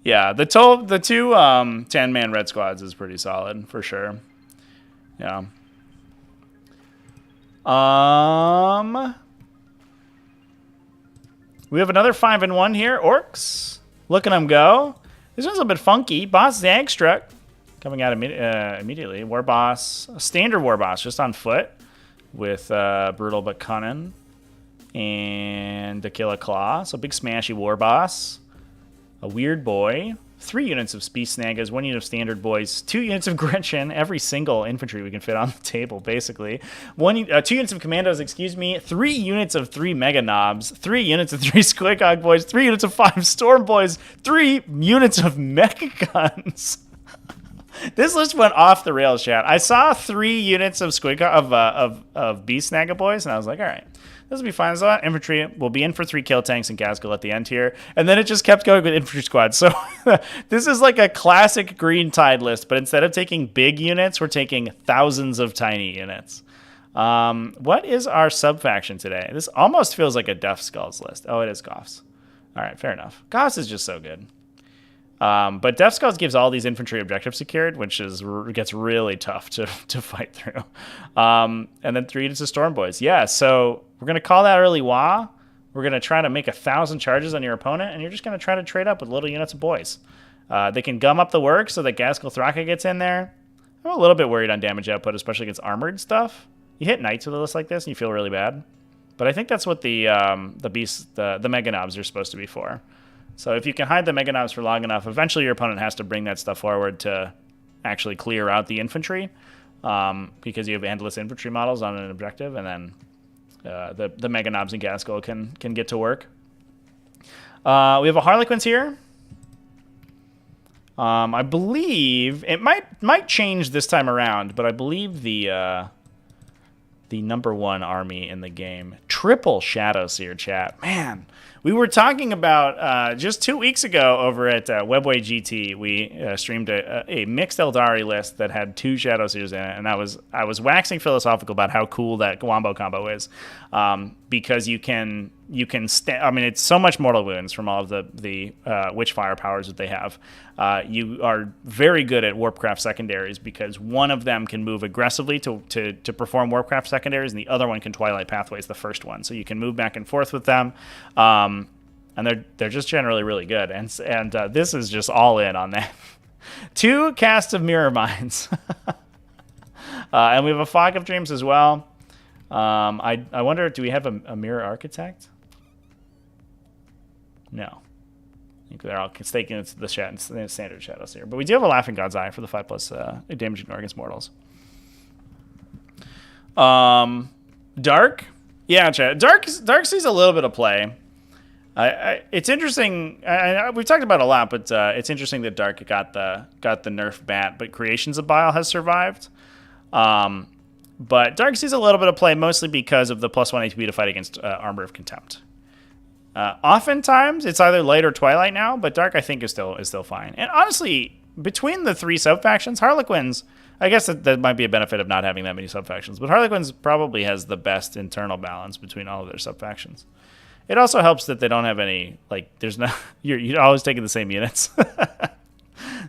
Yeah, the 2 10-man red squads is pretty solid, for sure. Yeah. We have another 5-1 here. Orcs. Look at them go. This one's a bit funky. Boss Zagstruck coming out immediately. War Boss. A standard War Boss just on foot with Brutal but Cunning and Aquila Claw. So big smashy War Boss. A Weird Boy. 3 units of Speed Snagas, 1 unit of Standard Boys, 2 units of Gretchen, every single infantry we can fit on the table, basically. 2 units of Commandos, 3 units of 3 Mega Knobs, 3 units of 3 Squigog Boys, 3 units of 5 Storm Boys, 3 units of Mecha Guns. This list went off the rails, chat. I saw 3 units of of Beast Snaga Boys, and I was like, all right. This will be fine. So infantry will be in for 3 kill tanks and Gaskell at the end here. And then it just kept going with infantry squads. So this is like a classic Green Tide list, but instead of taking big units, we're taking thousands of tiny units. What is our sub-faction today? This almost feels like a Death Skulls list. Oh, it is Goffs. All right, fair enough. Goffs is just so good. But Death Skulls gives all these infantry objectives secured, which gets really tough to fight through. And then 3 units of Storm Boys. Yeah, so we're going to call that early Wah. We're going to try to make 1,000 charges on your opponent, and you're just going to try to trade up with little units of boys. They can gum up the work so that Gaskell Thraka gets in there. I'm a little bit worried on damage output, especially against armored stuff. You hit knights with a list like this, and you feel really bad. But I think that's what the Mega Knobs are supposed to be for. So if you can hide the Mega Knobs for long enough, eventually your opponent has to bring that stuff forward to actually clear out the infantry, because you have endless infantry models on an objective, and then the Mega Knobs and Gaskell can get to work. We have a Harlequins here. I believe it might change this time around, but I believe the number 1 army in the game, triple Shadowseer, chat. Man, we were talking about just 2 weeks ago over at Webway GT. We streamed a mixed Eldari list that had 2 Shadowseers in it, and I was waxing philosophical about how cool that wombo combo is, because you can I mean, it's so much mortal wounds from all of the Witchfire powers that they have. You are very good at Warpcraft secondaries because one of them can move aggressively to perform Warpcraft secondaries, and the other one can Twilight Pathways, the first one. So you can move back and forth with them, and they're just generally really good. And this is just all in on that. 2 casts of Mirror Minds, and we have a Fog of Dreams as well. I wonder, do we have a Mirror Architect? No. I think they're all staking into the standard shadows here. But we do have a Laughing God's Eye for the 5+ damage ignore against mortals. Dark? Yeah, chat. Dark sees a little bit of play. It's interesting. We've talked about it a lot, but it's interesting that Dark got the nerf bat, but Creations of Bile has survived. But Dark sees a little bit of play, mostly because of the +1 HP to fight against Armor of Contempt. Oftentimes, it's either Light or Twilight now, but Dark I think is still fine. And honestly, between the 3 sub-factions, Harlequins, I guess that might be a benefit of not having that many sub-factions, but Harlequins probably has the best internal balance between all of their sub-factions. It also helps that they don't have any, like, there's no, you're always taking the same units.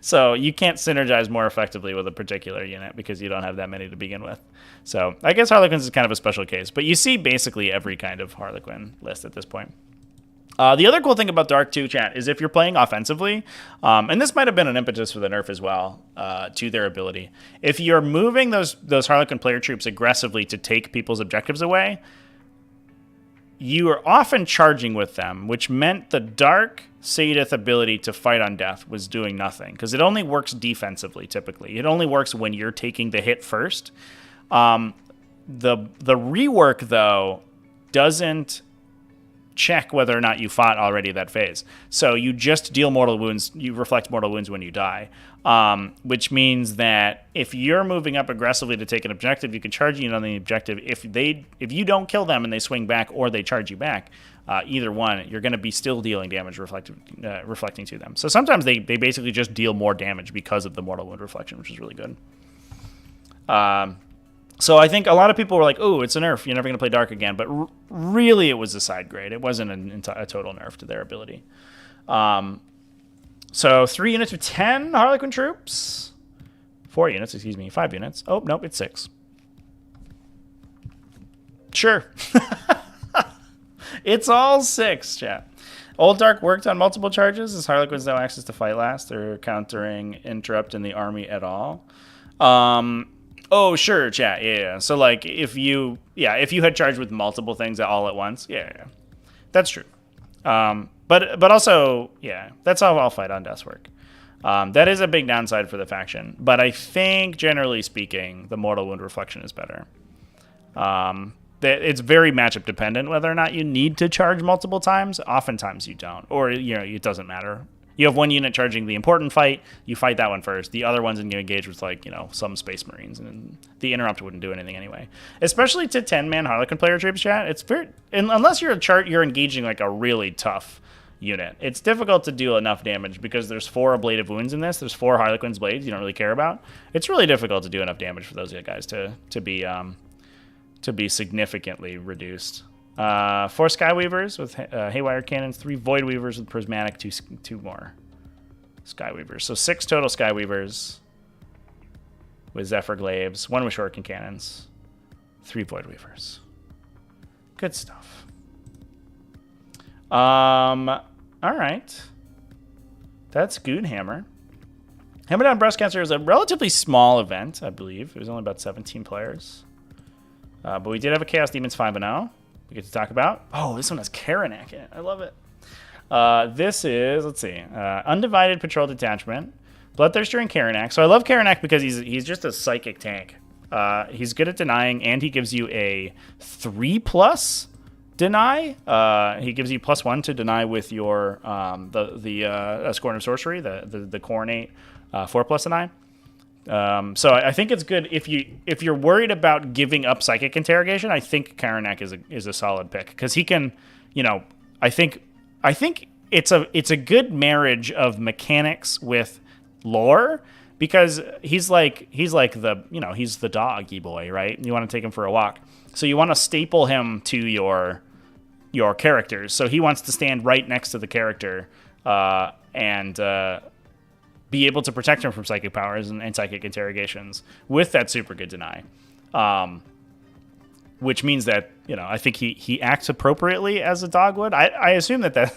So you can't synergize more effectively with a particular unit because you don't have that many to begin with. So I guess Harlequins is kind of a special case, but you see basically every kind of Harlequin list at this point. The other cool thing about Dark 2, chat, is if you're playing offensively, and this might have been an impetus for the nerf as well, to their ability. If you're moving those Harlequin player troops aggressively to take people's objectives away, you are often charging with them, which meant the Dark Sadith ability to fight on death was doing nothing, because it only works defensively, typically. It only works when you're taking the hit first. The rework, though, doesn't check whether or not you fought already that phase. So you just deal mortal wounds, you reflect mortal wounds when you die, which means that if you're moving up aggressively to take an objective, you can charge you on the objective. If you don't kill them and they swing back or they charge you back, either one, you're going to be still dealing damage reflecting to them. So sometimes they basically just deal more damage because of the mortal wound reflection, which is really good. So I think a lot of people were like, oh, it's a nerf, you're never going to play Dark again. But really, it was a side grade. It wasn't a total nerf to their ability. So 3 units of 10 Harlequin troops. 4 units, 5 units. Oh, nope, it's 6. Sure. It's all 6, chat. Old Dark worked on multiple charges. As Harlequins no access to fight last. They're countering interrupt in the army at all. Oh, sure, chat. Yeah. So, like, if you had charged with multiple things all at once, yeah. That's true. But also, yeah, that's how all fight on deaths work. That is a big downside for the faction. But I think, generally speaking, the mortal wound reflection is better. It's very matchup dependent whether or not you need to charge multiple times. Oftentimes you don't, or it doesn't matter. You have one unit charging the important fight, you fight that one first. The other one's going to engage with, like, some Space Marines, and the interrupt wouldn't do anything anyway. Especially to 10-man Harlequin player troops, chat. It's very, unless you're engaging like a really tough unit. It's difficult to do enough damage because there's 4 ablative wounds in this. There's 4 Harlequin's blades you don't really care about. It's really difficult to do enough damage for those guys to be significantly reduced. 4 Skyweavers with Haywire Cannons, 3 Void Weavers with Prismatic, 2 more Skyweavers. So 6 total Skyweavers with Zephyr Glaives, 1 with Shuriken Cannons, 3 Void Weavers. Good stuff. All right. That's Goonhammer. Hammer Down Breast Cancer is a relatively small event, I believe. It was only about 17 players. But we did have a Chaos Demons 5-0. We get to talk about. Oh, this one has Karanak in it. I love it. This is, let's see, Undivided Patrol Detachment, Bloodthirster, and Karanak. So I love Karanak because he's just a psychic tank. He's good at denying, and he gives you a 3+ deny. He gives you +1 to deny with your the Scorn of Sorcery, the Coronate 4+ deny. So I think it's good if you're worried about giving up Psychic Interrogation. I think Karanak is a solid pick because he can, I think it's a good marriage of mechanics with lore because he's like the he's the doggy boy, right? You want to take him for a walk, so you want to staple him to your characters. So he wants to stand right next to the character and be able to protect him from psychic powers and psychic interrogations with that super good deny. Which means that, I think he acts appropriately as a dog would. I assume that I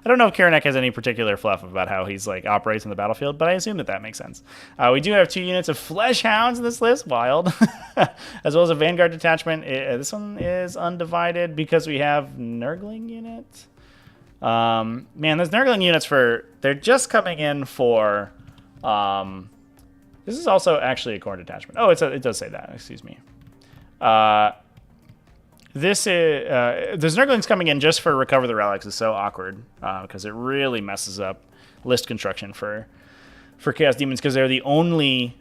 don't know if Karanak has any particular fluff about how he's operates in the battlefield, but I assume that makes sense. We do have 2 units of Flesh Hounds in this list, wild, as well as a Vanguard detachment. This one is undivided because we have Nurgling unit. Man, those Nurgling units they're just coming in for, this is also actually a Khorne detachment. Oh, it does say that, excuse me. This is there's Nurglings coming in just for Recover the Relics is so awkward because it really messes up list construction for Chaos Demons because they're the only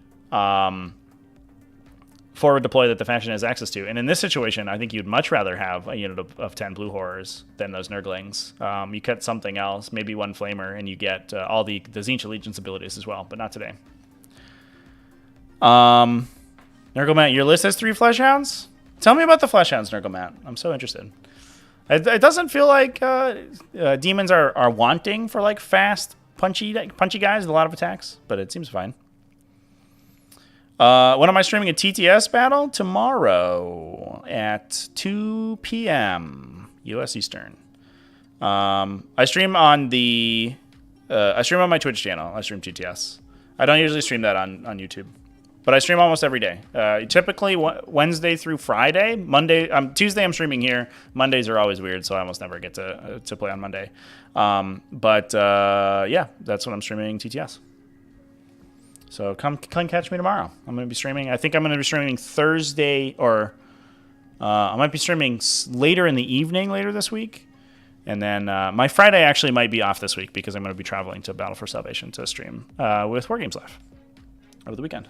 forward deploy that the faction has access to. And in this situation, I think you'd much rather have a unit of 10 Blue Horrors than those Nurglings. You cut something else, maybe one Flamer, and you get all the Tzeentch Allegiance abilities as well, but not today. Nurglemat, your list has 3 Fleshhounds? Tell me about the Fleshhounds, Nurglemat. I'm so interested. It doesn't feel like demons are wanting for like fast, punchy guys with a lot of attacks, but it seems fine. When am I streaming a TTS battle? Tomorrow at 2 p.m. U.S. Eastern. I stream on my Twitch channel. I stream TTS. I don't usually stream that on YouTube, but I stream almost every day. Typically Wednesday through Friday. Tuesday I'm streaming here. Mondays are always weird, so I almost never get to play on Monday. Yeah, that's when I'm streaming TTS. So come catch me tomorrow. I'm going to be streaming. I think I'm going to be streaming Thursday, or I might be streaming later in the evening later this week. And then my Friday actually might be off this week because I'm going to be traveling to Battle for Salvation to stream with Wargames Live over the weekend.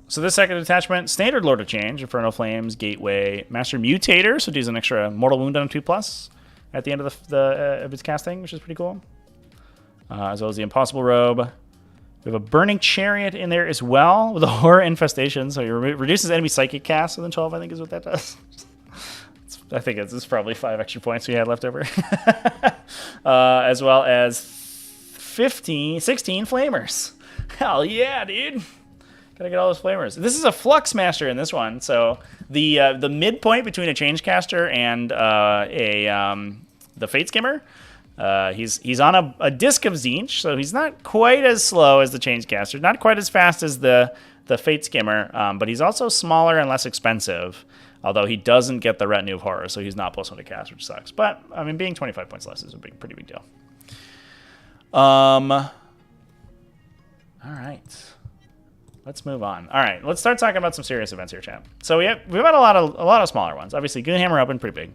So this second attachment, Standard Lord of Change, Infernal Flames, Gateway, Master Mutator, so does an extra Mortal Wound on 2+ at the end of of its casting, which is pretty cool. As well as the Impossible Robe. We have a Burning Chariot in there as well with a Horror Infestation, so it reduces enemy psychic cast within 12, I think is what that does. I think it's probably 5 extra points we had left over. As well as 16 Flamers. Hell yeah, dude. Gotta get all those Flamers. This is a Flux Master in this one, so the midpoint between a Changecaster and the Fate Skimmer, he's on a Disc of Tzeentch, so he's not quite as slow as the Changecaster, not quite as fast as the Fate Skimmer, but he's also smaller and less expensive, although he doesn't get the Retinue of Horror, so he's not +1 to cast, which sucks. But, I mean, being 25 points less is a pretty big deal. All right. Let's move on. All right, let's start talking about some serious events here, chat. So we've had a lot of smaller ones. Obviously, Goonhammer Open, pretty big.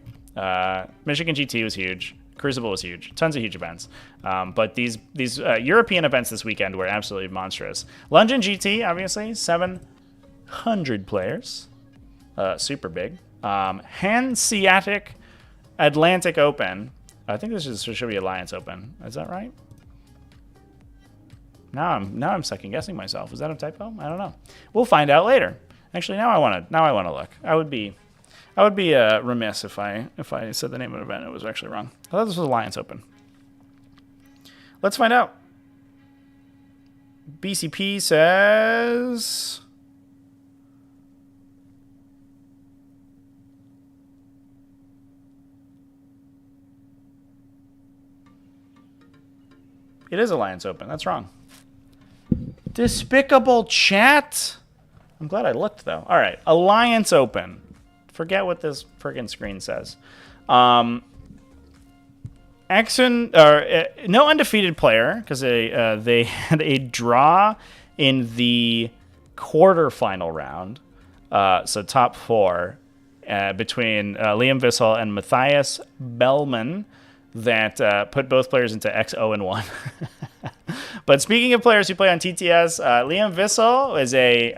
Michigan GT was huge. Crucible was huge. Tons of huge events. But these European events this weekend were absolutely monstrous. London GT, obviously, 700 players. Super big. Hanseatic Atlantic Open. I think this should be Alliance Open. Is that right? Now I'm second guessing myself. Is that a typo? I don't know. We'll find out later. Actually, now I want to look. I would be remiss if I said the name of an event and it was actually wrong. I thought this was Alliance Open. Let's find out. BCP says it is Alliance Open. That's wrong. Despicable chat. I'm glad I looked, though. All right. Alliance Open. Forget what this friggin' screen says. No undefeated player, because they had a draw in the quarterfinal round. So top 4 between Liam Vissel and Matthias Bellman that put both players into X0-1. But speaking of players who play on TTS, Liam Vissel is a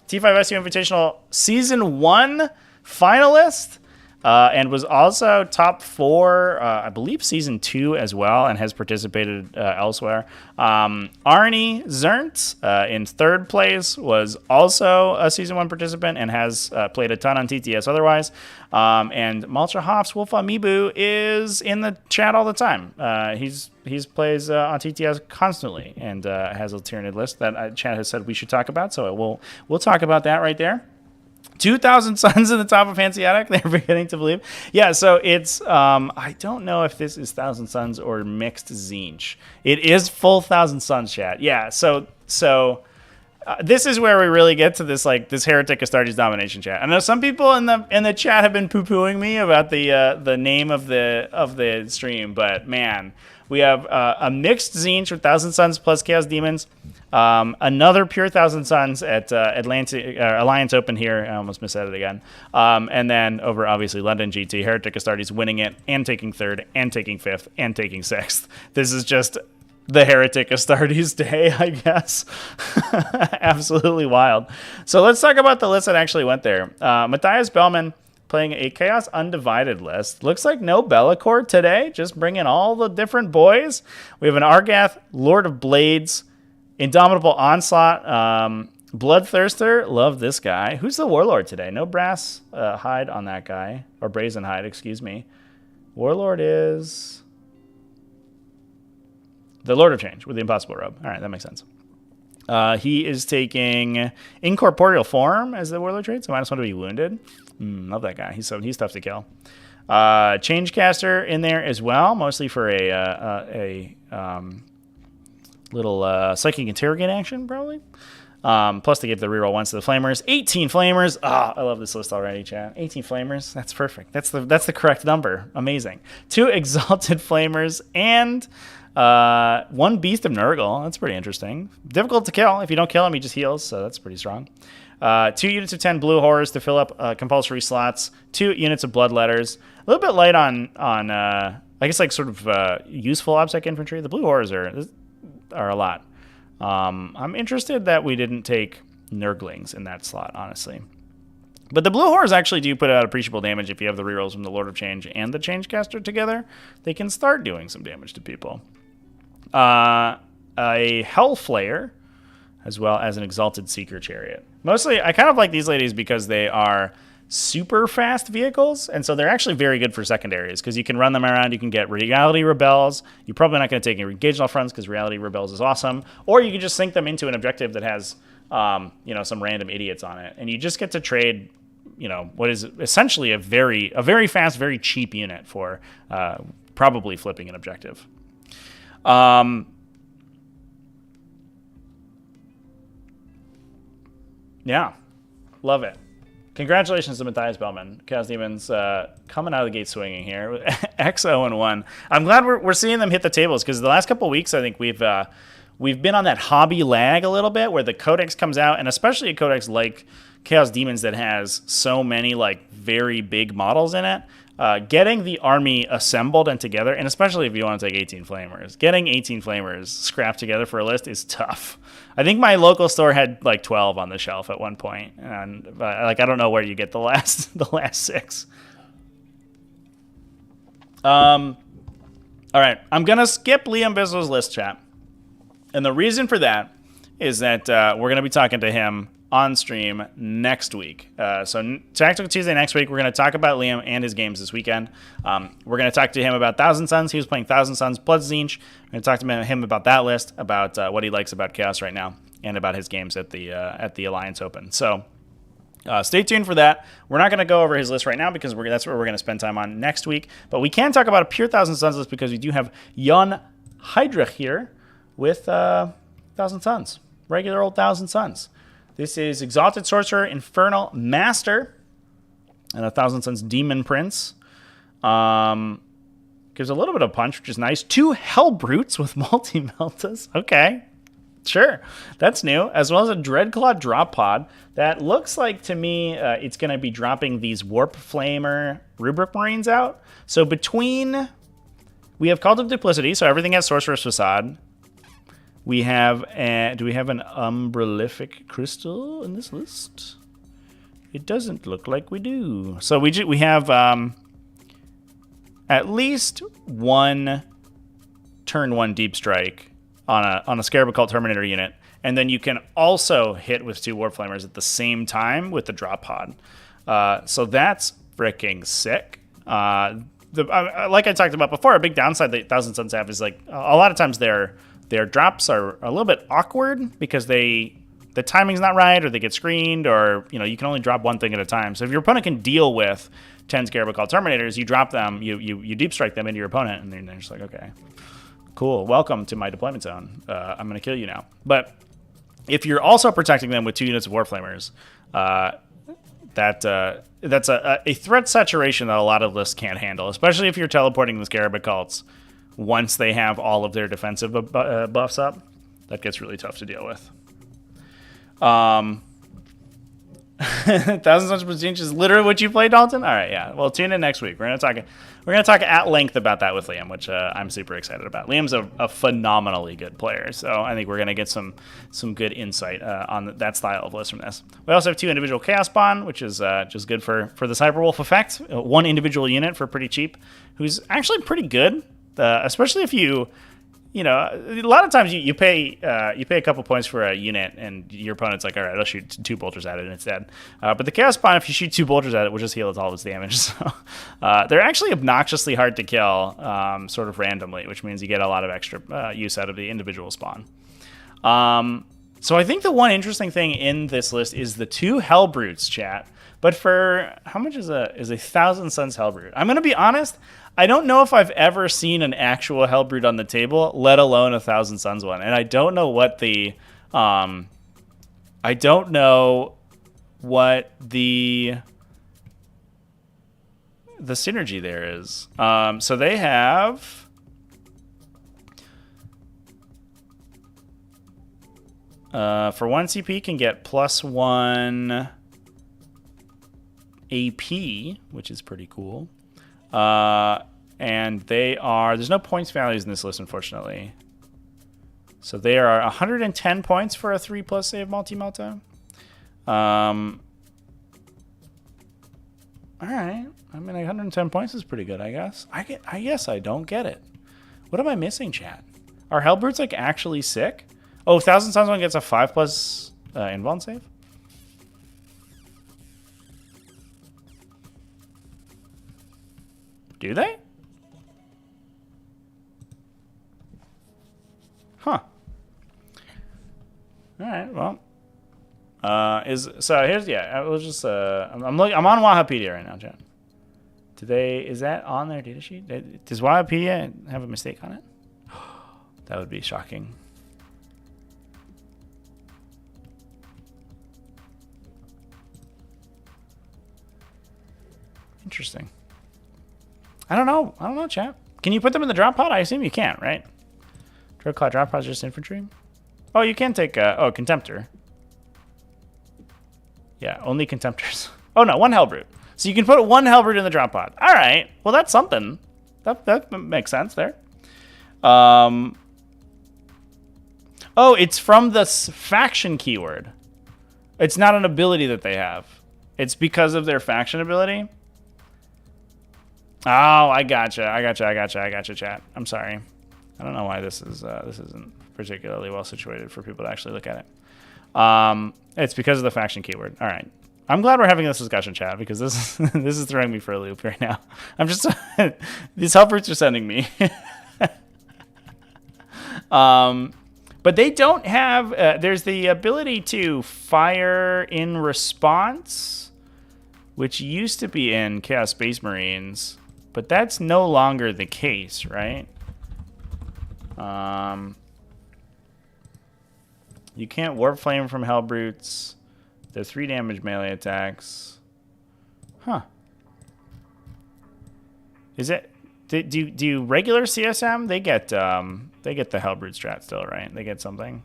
T5SU Invitational Season 1 finalist and was also top 4, I believe Season 2 as well, and has participated elsewhere. Arnie Zernt in 3rd place was also a Season 1 participant and has played a ton on TTS otherwise. And Malcha Hoff's Wolf Amiibo is in the chat all the time. He's plays on TTS constantly and has a Tyranid list that chat has said we should talk about, so we'll talk about that right there. 2,000 Suns in the top of Hanseatic. They're beginning to believe. Yeah, so it's I don't know if this is 1,000 Suns or mixed Tzeentch. It is full 1,000 Suns chat. Yeah, so this is where we really get to this Heretic Astartes domination chat. I know some people in the chat have been poo-pooing me about the name of the stream, but man, We have a mixed Tzeentch with Thousand Suns plus Chaos Demons. Another pure Thousand Suns at Alliance Open here. I almost missaid it again. And then over, obviously, London GT. Heretic Astartes winning it and taking third and taking fifth and taking sixth. This is just the Heretic Astartes day, I guess. Absolutely wild. So let's talk about the list that actually went there. Matthias Bellman playing a Chaos Undivided list. Looks like no Bellacore today, just bringing all the different boys. We have an Argath, Lord of Blades, Indomitable Onslaught, Bloodthirster. Love this guy. Who's the Warlord today? No brass hide on that guy. Or brazen hide, excuse me. Warlord is the Lord of Change with the Impossible Robe. All right, that makes sense. He is taking Incorporeal Form as the Warlord trait, so -1 to be wounded. Love that guy. He's tough to kill. Changecaster in there as well, mostly for a little Psychic Interrogate action, probably. Plus, they give the reroll once to the Flamers. 18 Flamers. I love this list already, chat. 18 Flamers. That's perfect. That's the correct number. Amazing. 2 Exalted Flamers and 1 Beast of Nurgle. That's pretty interesting. Difficult to kill. If you don't kill him, he just heals, so that's pretty strong. 2 units of 10 Blue Horrors to fill up compulsory slots. 2 units of Bloodletters. A little bit light on I guess, like, sort of useful OBSEC infantry. The Blue Horrors are a lot. I'm interested that we didn't take Nurglings in that slot, honestly. But the Blue Horrors actually do put out appreciable damage if you have the rerolls from the Lord of Change and the Changecaster together. They can start doing some damage to people. A Hellflayer, as well as an Exalted Seeker Chariot. Mostly, I kind of like these ladies because they are super fast vehicles, and so they're actually very good for secondaries because you can run them around. You can get Reality Rebels. You're probably not going to take any Engaged off fronts because Reality Rebels is awesome. Or you can just sink them into an objective that has, some random idiots on it, and you just get to trade, what is essentially a very fast, very cheap unit for probably flipping an objective. Yeah, love it. Congratulations to Matthias Bellman. Chaos Demons coming out of the gate swinging here. X0-1. I'm glad we're seeing them hit the tables because the last couple of weeks I think we've been on that hobby lag a little bit where the codex comes out, and especially a codex like Chaos Demons that has so many like very big models in it. Getting the army assembled and together, and especially if you want to take 18 Flamers, getting 18 Flamers scrapped together for a list is tough. I think my local store had like 12 on the shelf at one point, and I don't know where you get the last 6. All right, I'm gonna skip Liam Bissell's list, chat, and the reason for that is that we're gonna be talking to him on stream next week. So Tactical Tuesday next week, we're going to talk about Liam and his games this weekend. We're going to talk to him about Thousand Suns. He was playing Thousand Suns plus Tzeentch. We're going to talk to him about that list, about what he likes about Chaos right now, and about his games at the Alliance Open. So stay tuned for that. We're not going to go over his list right now because that's what we're going to spend time on next week. But we can talk about a pure Thousand Suns list because we do have Jan Heydrich here with Thousand Suns, regular old Thousand Suns. This is Exalted Sorcerer, Infernal Master, and a Thousand Suns Demon Prince. Gives a little bit of punch, which is nice. 2 Hell Brutes with multi-meltas. Okay, sure, that's new. As well as a Dreadclaw drop pod that looks like to me it's going to be dropping these Warp Flamer Rubric Marines out. So we have Cult of Duplicity, so everything has Sorcerer's Facade. We have, do we have an Umbralific Crystal in this list? It doesn't look like we do. So we have at least 1 turn 1 Deep Strike on a Scarab Occult Terminator unit, and then you can also hit with 2 Warp Flamers at the same time with the drop pod. So that's freaking sick. Like I talked about before, a big downside that Thousand Suns have is like a lot of times their drops are a little bit awkward because the timing's not right, or they get screened, or you can only drop 1 thing at a time. So if your opponent can deal with 10 Scarab Occult Terminators, you drop them, you deep strike them into your opponent, and they're just like, okay, cool, welcome to my deployment zone. I'm going to kill you now. But if you're also protecting them with 2 units of Warflamers, that's a threat saturation that a lot of lists can't handle, especially if you're teleporting the Scarab Occults once they have all of their defensive buffs up, that gets really tough to deal with. 1,000 Suns per inch is literally what you play, Dalton? All right, yeah. Well, tune in next week. We're gonna talk at length about that with Liam, which I'm super excited about. Liam's a phenomenally good player, so I think we're gonna get some good insight on that style of list from this. We also have 2 individual Chaos Bond, which is just good for the Cyberwolf effect. 1 individual unit for pretty cheap, who's actually pretty good, especially if you know, a lot of times you pay a couple points for a unit, and your opponent's like, all right, I'll shoot 2 bolters at it, and it's dead. But the Chaos Spawn, if you shoot 2 bolters at it, will just heal all of its damage. So they're actually obnoxiously hard to kill, sort of randomly, which means you get a lot of extra use out of the individual spawn. So I think the one interesting thing in this list is the 2 Hellbrutes, chat. But for how much is a 1,000 Suns Hellbrute? I'm gonna be honest. I don't know if I've ever seen an actual Hellbrute on the table, let alone a 1,000 Suns one. And I don't know what the synergy there is. So they have for 1 CP can get +1 AP, which is pretty cool. And they are, there's no points values in this list, unfortunately. So they are 110 points for a 3+ save multi-melta. All right. I mean, 110 points is pretty good, I guess. I guess I don't get it. What am I missing, chat? Are Hellbrutes like actually sick? Oh, 1,000 Suns one gets a 5+ invuln save? Do they? Huh. All right. Well, here's I was just I'm on Wahapedia right now, chat. Is that on their data sheet? Does Wahapedia have a mistake on it? That would be shocking. Interesting. I don't know, chat. Can you put them in the drop pod? I assume you can't, right? Dreadclaw drop pod is just infantry. Oh, you can take Contemptor. Yeah, only Contemptors. Oh no, 1 Hellbrute. So you can put 1 Hellbrute in the drop pod. All right. Well, that's something. That makes sense there. Oh, it's from the faction keyword. It's not an ability that they have. It's because of their faction ability. Oh, I gotcha, chat. I'm sorry. I don't know why this isn't particularly well situated for people to actually look at it. It's because of the faction keyword. All right. I'm glad we're having this discussion, chat, because this is throwing me for a loop right now. I'm just these Hellbrutes are sending me. But they don't have. There's the ability to fire in response, which used to be in Chaos Space Marines. But that's no longer the case, right? You can't Warp Flame from Hellbrutes. They're 3 damage melee attacks. Huh. Is it? Do regular CSM? They get the Hellbrute strat still, right? They get something.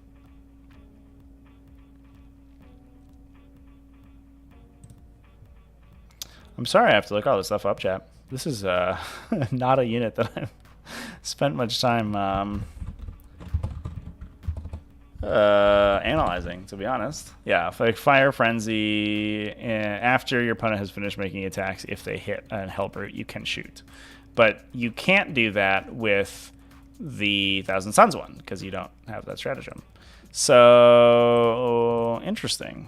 I'm sorry I have to look all this stuff up, chat. This is not a unit that I've spent much time analyzing, to be honest. Yeah, like Fire Frenzy, after your opponent has finished making attacks, if they hit a Hellbrute, you can shoot. But you can't do that with the 1,000 Suns one, because you don't have that stratagem. So, interesting.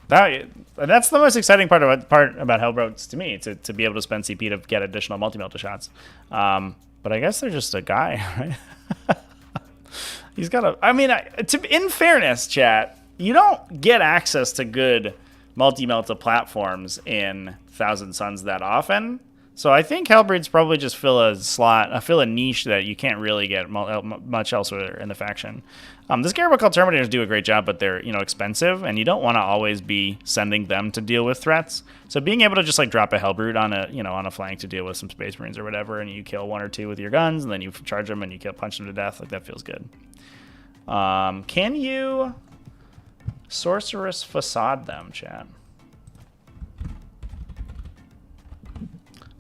That's the most exciting part about Hellbrutes to me, to be able to spend CP to get additional multi-melta shots. But I guess they're just a guy, right? He's got a... I mean, in fairness, chat, you don't get access to good multi-melta platforms in 1,000 Suns that often. So I think Hellbreeds probably just fill a slot, fill a niche that you can't really get much elsewhere in the faction. This Garbo called Terminators do a great job, but they're expensive, and you don't want to always be sending them to deal with threats. So being able to just like drop a Hellbrood on a flank to deal with some Space Marines or whatever, and you kill 1 or 2 with your guns, and then you charge them and you punch them to death, like that feels good. Can you Sorceress Facade them, chat?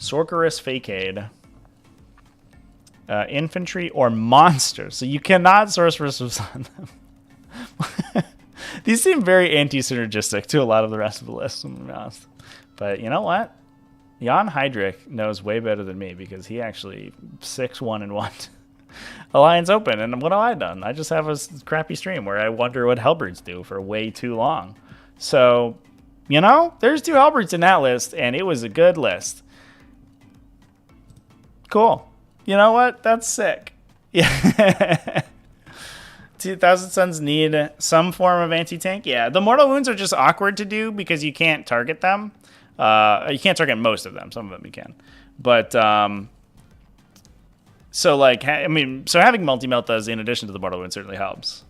Sorceress Facade. Infantry or monsters. So you cannot Sorceress Facade them. These seem very anti-synergistic to a lot of the rest of the list, to be honest. But you know what? Jan Heydrich knows way better than me because he actually 6-1-1 Alliance Open. And what have I done? I just have a crappy stream where I wonder what Hellbrutes do for way too long. So, there's 2 Hellbrutes in that list, and it was a good list. Cool. You know what? That's sick. Yeah. 2,000 Suns need some form of anti-tank. Yeah, the Mortal Wounds are just awkward to do because you can't target them. You can't target most of them. Some of them you can. But, so having Multi-Melt does, in addition to the Mortal Wound, certainly helps.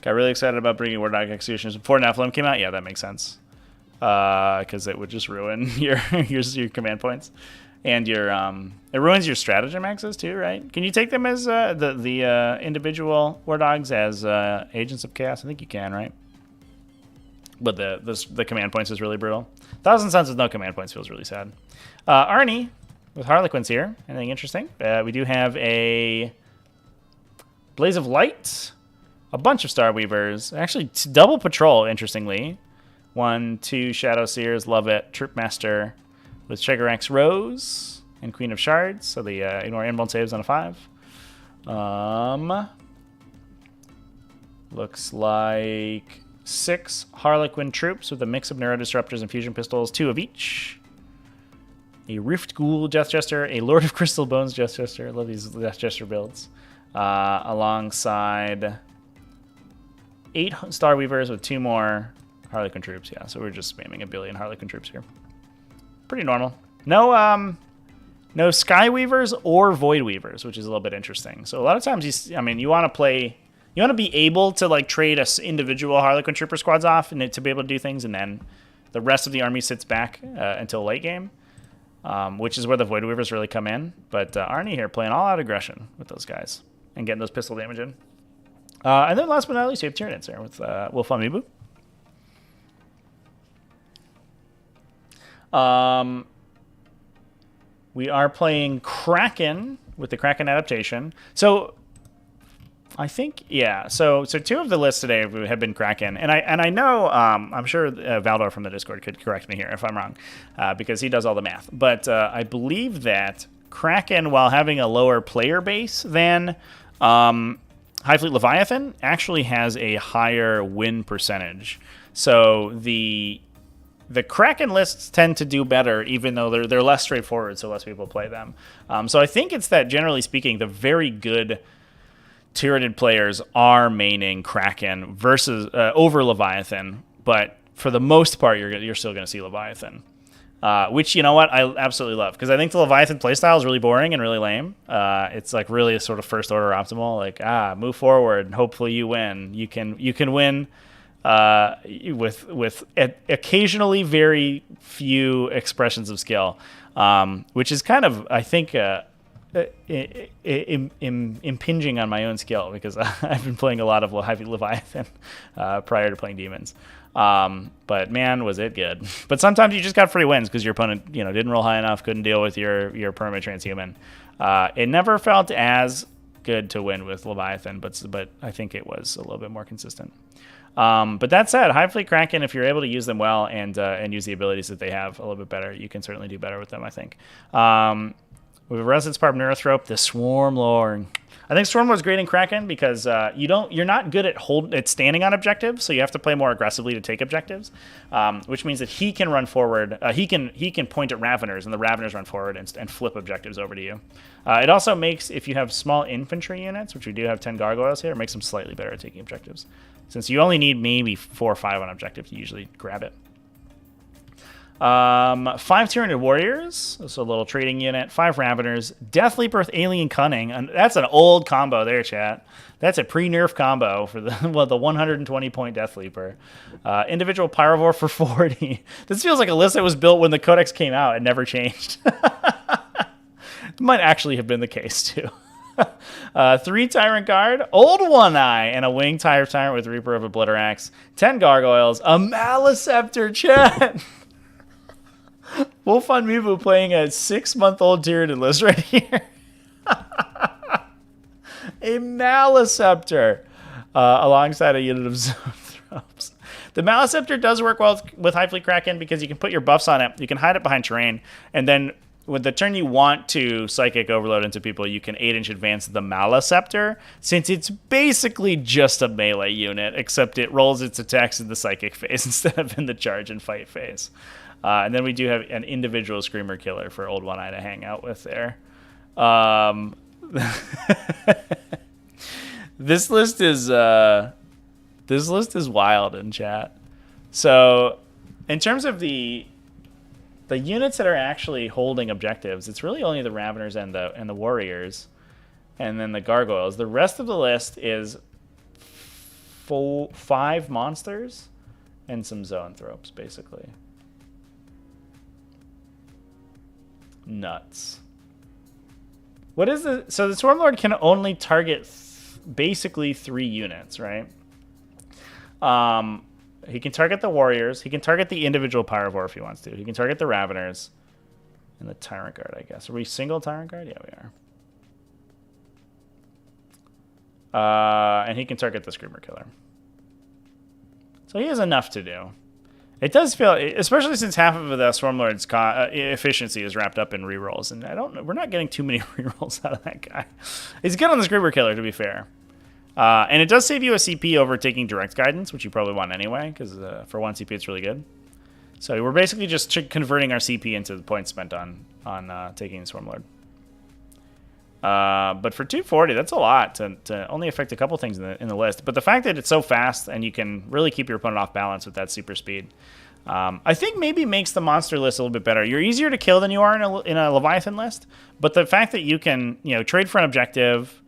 Got really excited about bringing Warlock Executioners before Nephilim came out. Yeah, that makes sense. Because it would just ruin your command points. And it ruins your stratagem access too, right? Can you take them as the individual War Dogs as agents of chaos? I think you can, right? But the command points is really brutal. 1,000 Suns with no command points feels really sad. Arnie with Harlequins here. Anything interesting? We do have a Blaze of Light, a bunch of Star Weavers, actually double patrol. Interestingly, 1, 2 Shadow Seers, love it. Troopmaster with Shagarax Rose and Queen of Shards, so the ignore invuln saves on a 5. Looks like 6 Harlequin troops with a mix of Neurodisruptors and Fusion Pistols, 2 of each. A Rift Ghoul Death Jester, a Lord of Crystal Bones Death Jester. I love these Death Jester builds. Alongside 8 Star Weavers with 2 more Harlequin troops. Yeah, so we're just spamming a billion Harlequin troops here. Pretty normal. No Sky Weavers or Void Weavers, which is a little bit interesting. So a lot of times, you want to be able to like trade us individual Harlequin Trooper squads off and to be able to do things, and then the rest of the army sits back until late game, which is where the Void Weavers really come in. But Arnie here playing all out aggression with those guys and getting those pistol damage in. And then last but not least, you have Tyranids there with Wolf Amiibo. We are playing Kraken with the Kraken adaptation. So I think, yeah. So 2 of the lists today have been Kraken, and I know I'm sure Valdor from the Discord could correct me here if I'm wrong, because he does all the math. But I believe that Kraken, while having a lower player base than High Fleet Leviathan, actually has a higher win percentage. So the Kraken lists tend to do better, even though they're less straightforward, so less people play them. So I think it's that, generally speaking, the very good Tyranid players are maining Kraken versus over Leviathan, but for the most part, you're still going to see Leviathan, which, you know what, I absolutely love, because I think the Leviathan playstyle is really boring and really lame. It's like really a sort of first order optimal, like move forward, hopefully you win. You can win. With occasionally very few expressions of skill, which is kind of, I think, impinging on my own skill, because I've been playing a lot of Heavy Leviathan prior to playing Demons. But man, was it good. But sometimes you just got free wins because your opponent, didn't roll high enough, couldn't deal with your permanent transhuman. It never felt as good to win with Leviathan, but I think it was a little bit more consistent. But that said, High Fleet Kraken, if you're able to use them well and use the abilities that they have a little bit better, you can certainly do better with them, I think. With Resonance Barb Neurothrope, the Swarm Lord. I think Swarm Lord's great in Kraken because you're not good at standing on objectives, so you have to play more aggressively to take objectives, which means that he can run forward. He can point at Raveners, and the Raveners run forward and flip objectives over to you. It also makes, if you have small infantry units, which we do have 10 gargoyles here, it makes them slightly better at taking objectives. Since you only need maybe 4 or 5 on objective to usually grab it. 5 Tyranid Warriors, so a little trading unit. 5 Raveners. Death Leaper with Alien Cunning. And that's an old combo there, chat. That's a pre-nerf combo for the 120-point Death Leaper. Individual Pyrovore for 40. This feels like a list that was built when the Codex came out and never changed. It might actually have been the case, too. 3 Tyrant Guard, Old One Eye, and a Winged Tyrant with Reaper of Obliterax. 10 Gargoyles, a Maliceptor, chat. Wolf on Mibu playing a 6-month-old Tyranid list right here. A Maliceptor alongside a unit of Zoanthropes. The Maliceptor does work well with Hive Fleet Kraken because you can put your buffs on it, you can hide it behind terrain, and then with the turn you want to Psychic Overload into people, you can 8-inch advance the Maliceptor, since it's basically just a melee unit, except it rolls its attacks in the Psychic phase instead of in the charge and fight phase. And then we do have an individual Screamer Killer for Old One Eye to hang out with there. This list is wild in chat. So, in terms of the units that are actually holding objectives, it's really only the Raveners and the Warriors, and then the Gargoyles. The rest of the list is 5 monsters and some Zoanthropes, basically. Nuts. What is the... So the Swarmlord can only target basically 3 units, right? He can target the Warriors. He can target the individual Pyrovore if he wants to. He can target the Raveners. And the Tyrant Guard, I guess. Are we single Tyrant Guard? Yeah, we are. And he can target the Screamer Killer. So he has enough to do. It does feel, especially since half of the Swarmlord's efficiency is wrapped up in rerolls, and we're not getting too many rerolls out of that guy. He's good on the Screamer Killer, to be fair. And it does save you a CP over taking Direct Guidance, which you probably want anyway, because for 1 CP it's really good. So we're basically just converting our CP into the points spent on taking the Swarmlord. But for 240, that's a lot to only affect a couple things in the list. But the fact that it's so fast and you can really keep your opponent off balance with that super speed, I think maybe makes the monster list a little bit better. You're easier to kill than you are in a Leviathan list, but the fact that you can trade for an objective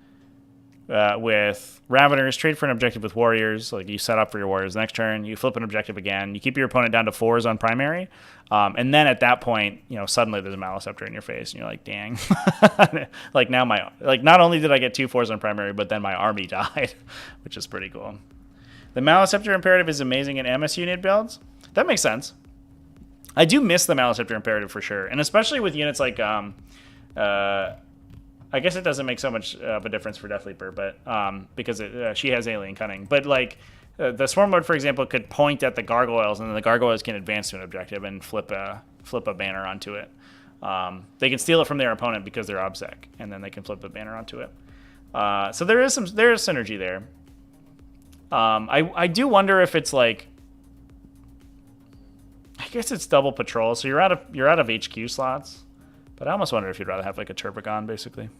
with Raveners, trade for an objective with Warriors, like you set up for your Warriors next turn, you flip an objective again, you keep your opponent down to 4s on primary, and then at that point, suddenly there's a Maliceptor in your face, and you're like, dang. Like now not only did I get 2 4s on primary, but then my army died, which is pretty cool. The Maliceptor Imperative is amazing in MS unit builds. That makes sense. I do miss the Maliceptor Imperative for sure, and especially with units like I guess it doesn't make so much of a difference for Death Leaper, but because she has Alien Cunning. But like the Swarmlord, for example, could point at the Gargoyles, and then the Gargoyles can advance to an objective and flip a banner onto it. They can steal it from their opponent because they're obsec, and then they can flip a banner onto it. So there is synergy there. I do wonder if it's like, I guess it's double patrol, so you're out of HQ slots. But I almost wonder if you'd rather have like a Turbogon, basically.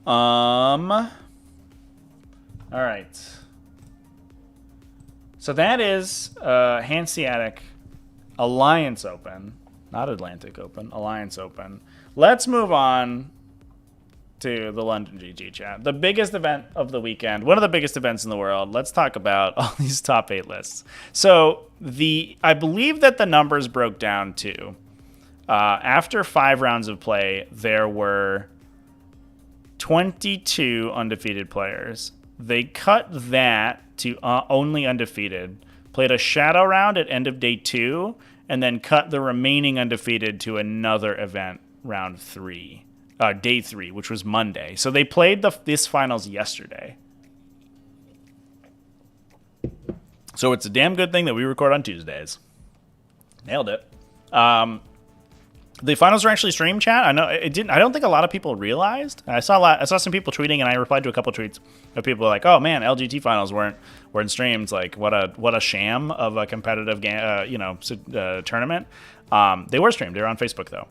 All right. So that is Hanseatic Alliance Open, not Atlantic Open, Alliance Open. Let's move on to the London GG chat. The biggest event of the weekend, one of the biggest events in the world. Let's talk about all these top 8 lists. So I believe that the numbers broke down to, after 5 rounds of play, there were 22 undefeated players. They cut that to only undefeated, played a shadow round at end of day 2, and then cut the remaining undefeated to another event, round 3. Day 3, which was Monday. So they played this finals yesterday. So it's a damn good thing that we record on Tuesdays. Nailed it. The finals were actually streamed, chat. I know it didn't. I don't think a lot of people realized. I saw some people tweeting, and I replied to a couple tweets of people like, "Oh man, LGT finals weren't streamed. Like what a sham of a competitive game, tournament." They were streamed. They were on Facebook though.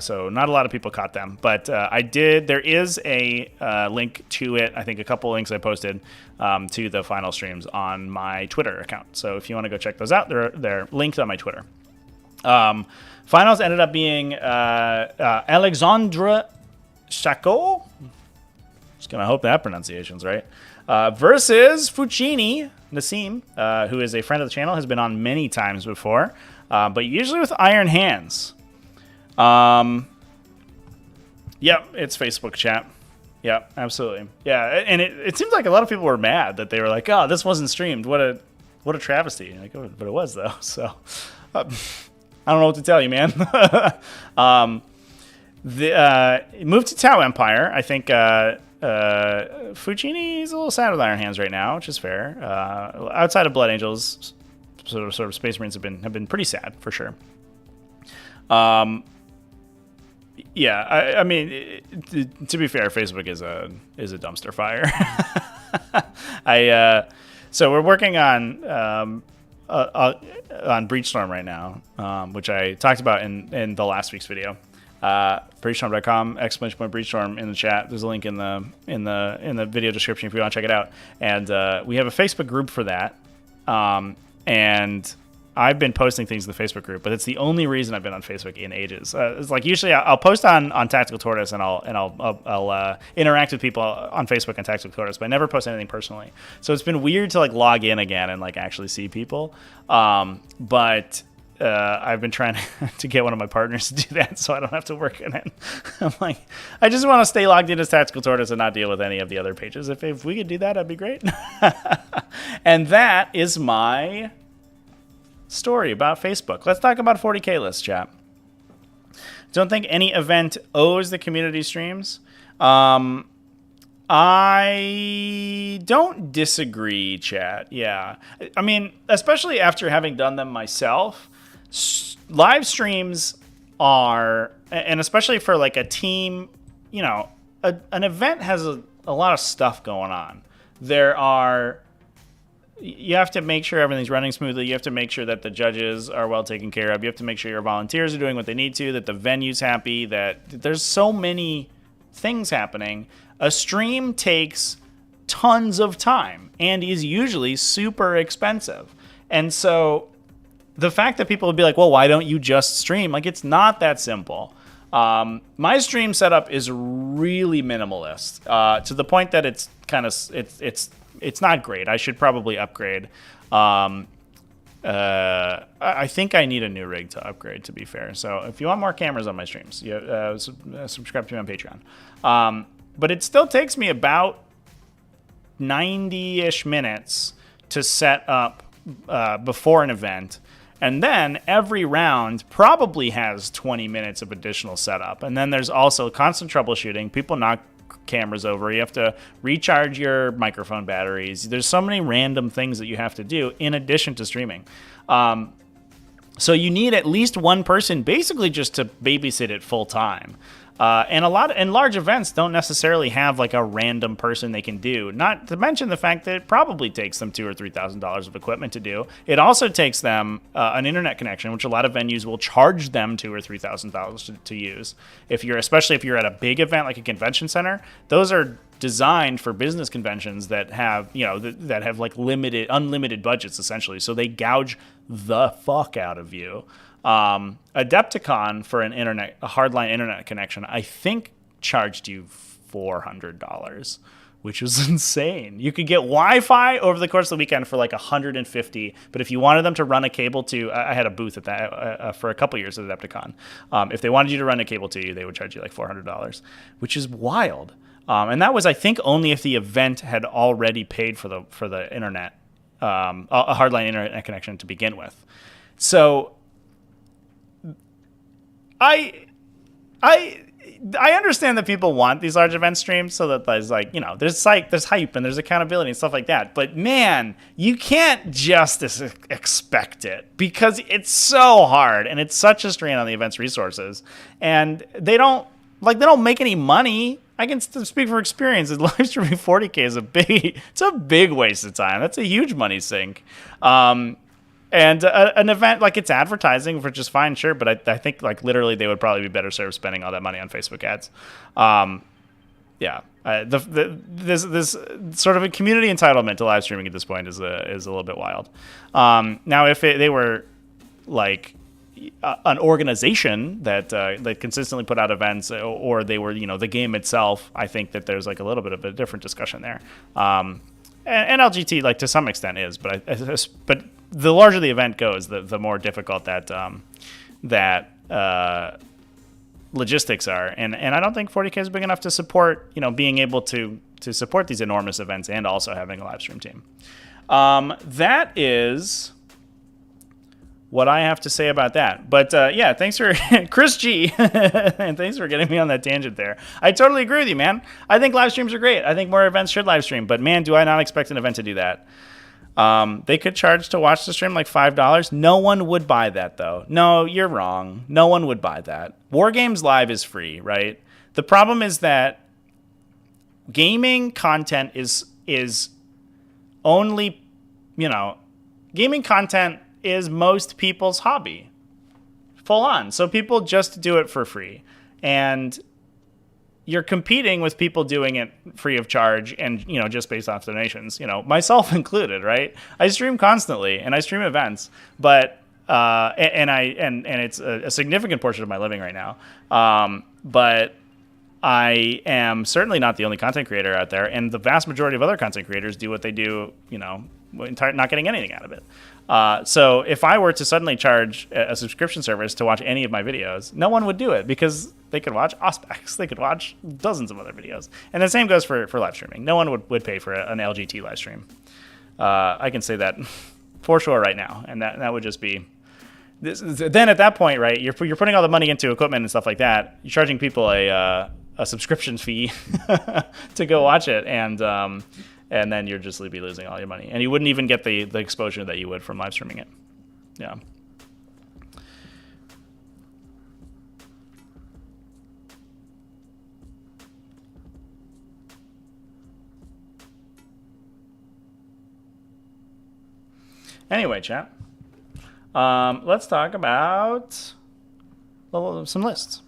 So not a lot of people caught them, but I did. There is a link to it. I think a couple links I posted to the final streams on my Twitter account. So if you want to go check those out, they're linked on my Twitter. Finals ended up being Alexandre Chacot. Just gonna hope that pronunciation's right. Versus Fucini Nassim, who is a friend of the channel, has been on many times before, but usually with iron hands. Yep, it's Facebook chat. Yep, absolutely. Yeah, and it seems like a lot of people were mad that they were like, "Oh, this wasn't streamed. What a travesty!" Like, oh, but it was though. So I don't know what to tell you, man. Moved to Tau Empire. I think Fucini's a little sad with Iron Hands right now, which is fair. Outside of Blood Angels, sort of Space Marines have been pretty sad for sure. Yeah, I mean, to be fair, Facebook is a dumpster fire. So we're working on Breachstorm right now, which I talked about in the last week's video. Breachstorm.com, !Breachstorm in the chat. There's a link in the video description if you want to check it out. And we have a Facebook group for that. And I've been posting things in the Facebook group, but it's the only reason I've been on Facebook in ages. It's like usually I'll post on Tactical Tortoise and I'll interact with people on Facebook on Tactical Tortoise, but I never post anything personally. So it's been weird to like log in again and like actually see people. But I've been trying to get one of my partners to do that so I don't have to work on it. I'm like, I just want to stay logged into Tactical Tortoise and not deal with any of the other pages. If we could do that, that'd be great. And that is my story about Facebook. Let's talk about 40k lists, chat. Don't think any event owes the community streams. I don't disagree, chat. Yeah. I mean, especially after having done them myself, live streams are, and especially for like a team, you know, an event has a lot of stuff going on. You have to make sure everything's running smoothly. You have to make sure that the judges are well taken care of. You have to make sure your volunteers are doing what they need to, that the venue's happy, that there's so many things happening. A stream takes tons of time and is usually super expensive. And so the fact that people would be like, well, why don't you just stream? Like, it's not that simple. My stream setup is really minimalist, to the point that it's kind of, it's not great. I should probably upgrade. I think I need a new rig to upgrade, to be fair. So if you want more cameras on my streams, subscribe to me on Patreon. But it still takes me about 90-ish minutes to set up before an event. And then every round probably has 20 minutes of additional setup. And then there's also constant troubleshooting. People knock cameras over. You have to recharge your microphone batteries. There's so many random things that you have to do in addition to streaming. So you need at least one person basically just to babysit it full time. And large events don't necessarily have like a random person they can do. Not to mention the fact that it probably takes them $2,000 or $3,000 of equipment to do. It also takes them an internet connection, which a lot of venues will charge them $2,000 or $3,000 to use. Especially if you're at a big event like a convention center, those are designed for business conventions that have that have like unlimited budgets essentially. So they gouge the fuck out of you. Adepticon for a hardline internet connection, I think charged you $400, which was insane. You could get Wi-Fi over the course of the weekend for like $150, but if you wanted them to run a cable to, I had a booth at that for a couple years at Adepticon. If they wanted you to run a cable to you, they would charge you like $400, which is wild. And that was, I think, only if the event had already paid for the internet, a hardline internet connection to begin with. So I understand that people want these large event streams so that there's there's hype and there's accountability and stuff like that. But man, you can't just expect it because it's so hard and it's such a strain on the event's resources. And they don't make any money. I can speak from experience. Live streaming 40k is a big waste of time. That's a huge money sink. And an event, like, it's advertising, which is fine, sure, but I think, like, literally they would probably be better served spending all that money on Facebook ads. Yeah, this sort of a community entitlement to live streaming at this point is a little bit wild. Now, if they were like an organization that consistently put out events, or they were, you know, the game itself, I think that there's like a little bit of a different discussion there. And LGT, like, to some extent is, but but the larger the event goes, the more difficult that logistics are, and I don't think 40k is big enough to support, you know, being able to support these enormous events and also having a live stream team. That is what I have to say about that. But yeah, thanks for Chris G, and thanks for getting me on that tangent there. I totally agree with you, man. I think live streams are great. I think more events should live stream, but man, do I not expect an event to do that. They could charge to watch the stream like $5. No one would buy that, though. No, you're wrong. No one would buy that. War Games Live is free, right? The problem is that gaming content is only, you know, gaming content is most people's hobby. Full on. So people just do it for free. And you're competing with people doing it free of charge and, you know, just based off donations, you know, myself included, right? I stream constantly and I stream events, but and it's a significant portion of my living right now. But I am certainly not the only content creator out there, and the vast majority of other content creators do what they do, you know, not getting anything out of it. So if I were to suddenly charge a subscription service to watch any of my videos, no one would do it because they could watch Auspex. They could watch dozens of other videos. And the same goes for live streaming. No one would pay for an LGT live stream. I can say that for sure right now. And that would just be... Then at that point, right, you're putting all the money into equipment and stuff like that. You're charging people a subscription fee to go watch it. And then you're just be losing all your money. And you wouldn't even get the exposure that you would from live streaming it. Yeah. Anyway, chat. Let's talk about some lists.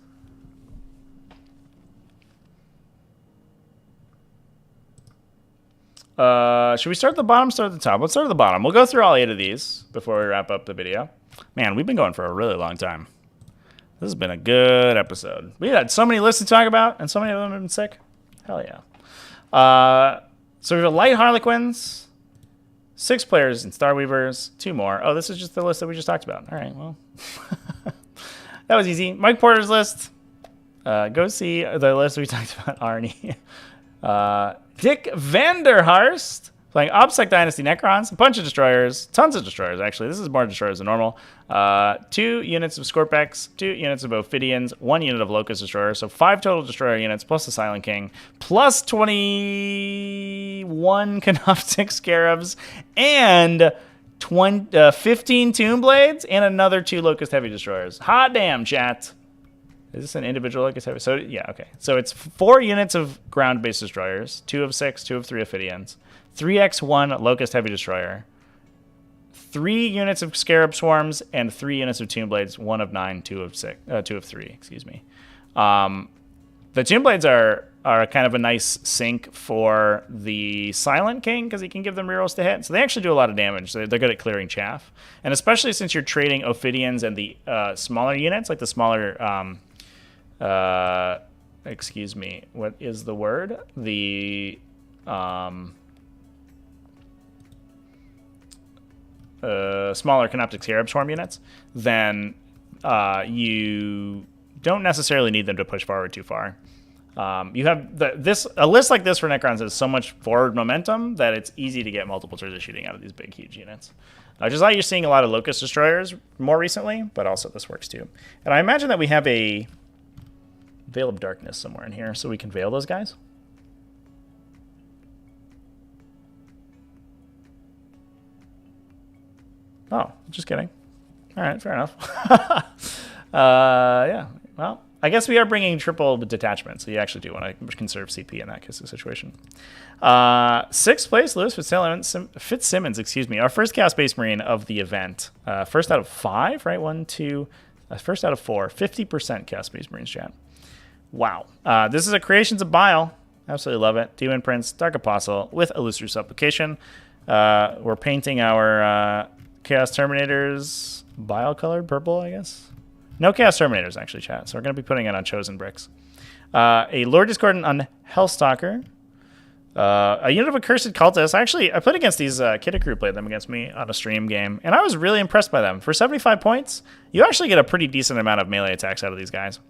Should we start at the bottom, start at the top? Let's start at the bottom. We'll go through all 8 of these before we wrap up the video. Man, we've been going for a really long time. This has been a good episode. We had so many lists to talk about, and so many of them have been sick. Hell yeah. So we have light Harlequins, 6 players in Starweavers, 2 more. Oh, this is just the list that we just talked about. All right, well. That was easy. Mike Porter's list. Go see the list we talked about, Arnie. Dick Vanderhurst playing OBSEC Dynasty Necrons, a bunch of destroyers, tons of destroyers, actually. This is more destroyers than normal. 2 units of Scorpex, 2 units of Ophidians, 1 unit of Locust Destroyers, so 5 total destroyer units, plus the Silent King, plus 21 Canoptic Scarabs, and 15 Tomb Blades, and another 2 Locust Heavy Destroyers. Hot damn, chat. Is this an individual Locust Heavy? So, yeah, okay. So it's 4 units of ground-based destroyers, 2 of 6, 2 of 3 Ophidians, 3x1 Locust Heavy Destroyer, 3 units of Scarab Swarms, and 3 units of Tomb Blades, 1 of 9, 2 of 3, excuse me. The Tomb Blades are kind of a nice sync for the Silent King because he can give them rerolls to hit. So they actually do a lot of damage. They're good at clearing chaff. And especially since you're trading Ophidians and the smaller units, like the smaller... excuse me, what is the word? The smaller Canoptic Scarab Swarm units, then you don't necessarily need them to push forward too far. You have a list like this for Necrons has so much forward momentum that it's easy to get multiple turns of shooting out of these big, huge units. Which is why you're seeing a lot of Locust Destroyers more recently, but also this works too. And I imagine that we have a Veil of Darkness somewhere in here, so we can veil those guys. Oh, just kidding. All right, fair enough. Yeah, well, I guess we are bringing triple detachment, so you actually do want to conserve CP in that case of situation. Sixth place, Lewis Fitzsimmons, excuse me. Our first Chaos Space Marine of the event. First out of 5, right? 1, 2, first out of 4. 50% Chaos Space Marines, chat. Wow. This is a Creations of Bile. Absolutely love it. Demon Prince, Dark Apostle with Illusory Supplication. We're painting our Chaos Terminators bile-colored purple, I guess. No Chaos Terminators, actually, chat. So we're going to be putting it on Chosen Bricks. A Lord Discordant on Hellstalker. A unit of Accursed Cultists. I played against these. Kidda Crew played them against me on a stream game, and I was really impressed by them. For 75 points, you actually get a pretty decent amount of melee attacks out of these guys.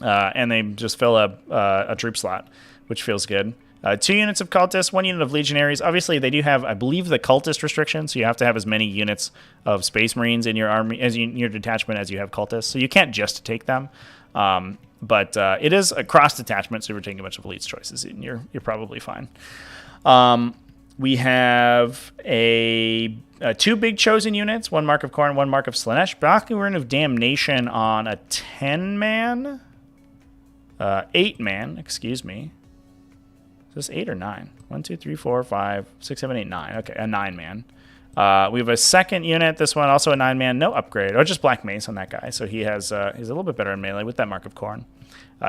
And they just fill a troop slot, which feels good. 2 units of Cultists, 1 unit of Legionaries. Obviously, they do have, I believe, the Cultist restriction, so you have to have as many units of Space Marines in your army as in your detachment as you have Cultists. So you can't just take them, but it is a cross detachment. So if you're taking a bunch of Elite's choices, and you're probably fine. We have 2 big chosen units, 1 Mark of Khorne, 1 Mark of Slaanesh. Blocking Rune of Damnation on a 10-man, 8-man, excuse me. Is this 8 or 9? 1, 2, 3, 4, 5, 6, 7, 8, 9. Okay, a 9-man. We have a second unit. This one also a 9-man. No upgrade, or just Black Mace on that guy. So he has he's a little bit better in melee with that Mark of Khorne.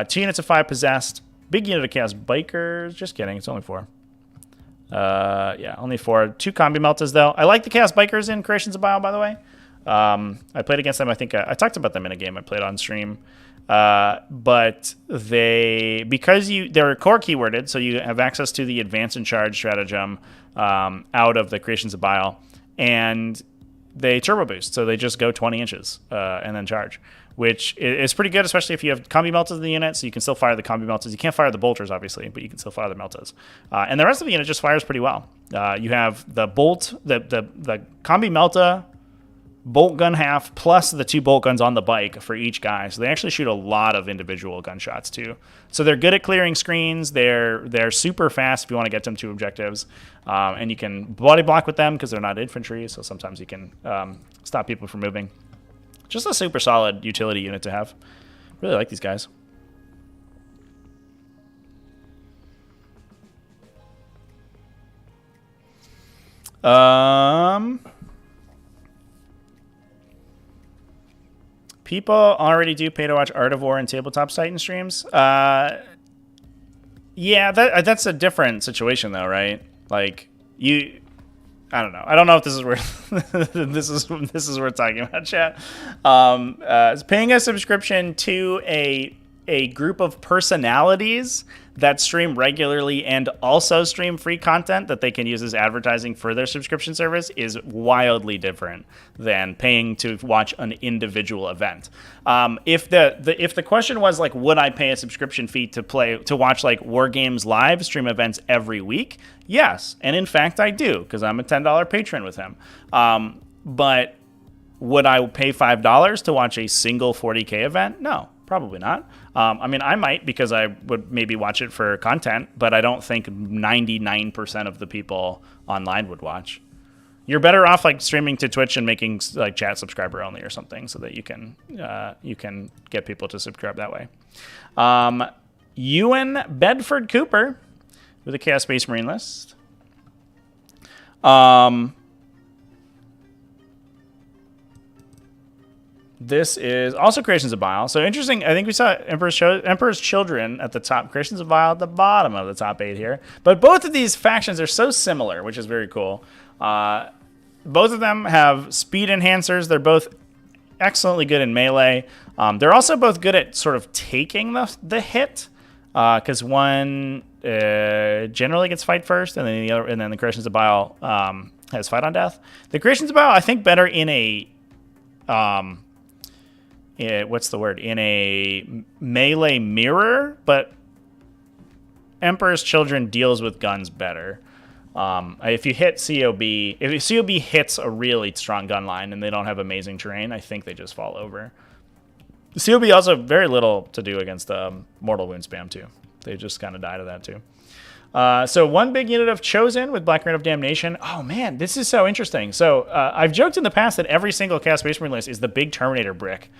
2 units of 5 possessed. Big unit of Chaos Bikers. Just kidding. It's only 4. Yeah, only 4. 2 Combi Meltas though. I like the Chaos Bikers in Creations of Bile, by the way. I played against them. I think I talked about them in a game I played on stream. But they're core keyworded, so you have access to the Advance and Charge stratagem out of the Creations of Bile, and they turbo boost, so they just go 20 inches and then charge, which is pretty good, especially if you have Combi Meltas in the unit, so you can still fire the Combi Meltas. You can't fire the Bolters, obviously, but you can still fire the Meltas. And the rest of the unit just fires pretty well. You have the Bolt, the Combi Melta, bolt gun half plus the 2 bolt guns on the bike for each guy, so they actually shoot a lot of individual gunshots too. So they're good at clearing screens. They're super fast if you want to get them to objectives, and you can body block with them because they're not infantry. So sometimes you can stop people from moving. Just a super solid utility unit to have. Really like these guys. People already do pay to watch Art of War and Tabletop Titan streams. Yeah, that's a different situation though, right? Like I don't know. I don't know if this is where this is worth talking about, chat. Paying a subscription to a group of personalities that stream regularly and also stream free content that they can use as advertising for their subscription service is wildly different than paying to watch an individual event. If the question was like, would I pay a subscription fee to watch like War Games live stream events every week? Yes, and in fact I do because I'm a $10 patron with him. But would I pay $5 to watch a single 40k event? No. Probably not. I mean, I might because I would maybe watch it for content, but I don't think 99% of the people online would watch. You're better off like streaming to Twitch and making like chat subscriber only or something so that you can get people to subscribe that way. Ewan Bedford Cooper with a Chaos Space Marine list. This is also Creations of Bile. So interesting. I think we saw Emperor's Children at the top, Creations of Bile at the bottom of the top 8 here. But both of these factions are so similar, which is very cool. Both of them have speed enhancers. They're both excellently good in melee. They're also both good at sort of taking the hit, because one generally gets fight first, and then the Creations of Bile has fight on death. The Creations of Bile, I think, better in a in a melee mirror, but Emperor's Children deals with guns better. If you hit COB, if COB hits a really strong gun line and they don't have amazing terrain, I think they just fall over. COB also have very little to do against mortal wound spam too. They just kind of die to that too. So one big unit of Chosen with Black Rune of Damnation. Oh man, this is so interesting. So I've joked in the past that every single Chaos Space Marine list is the big Terminator brick.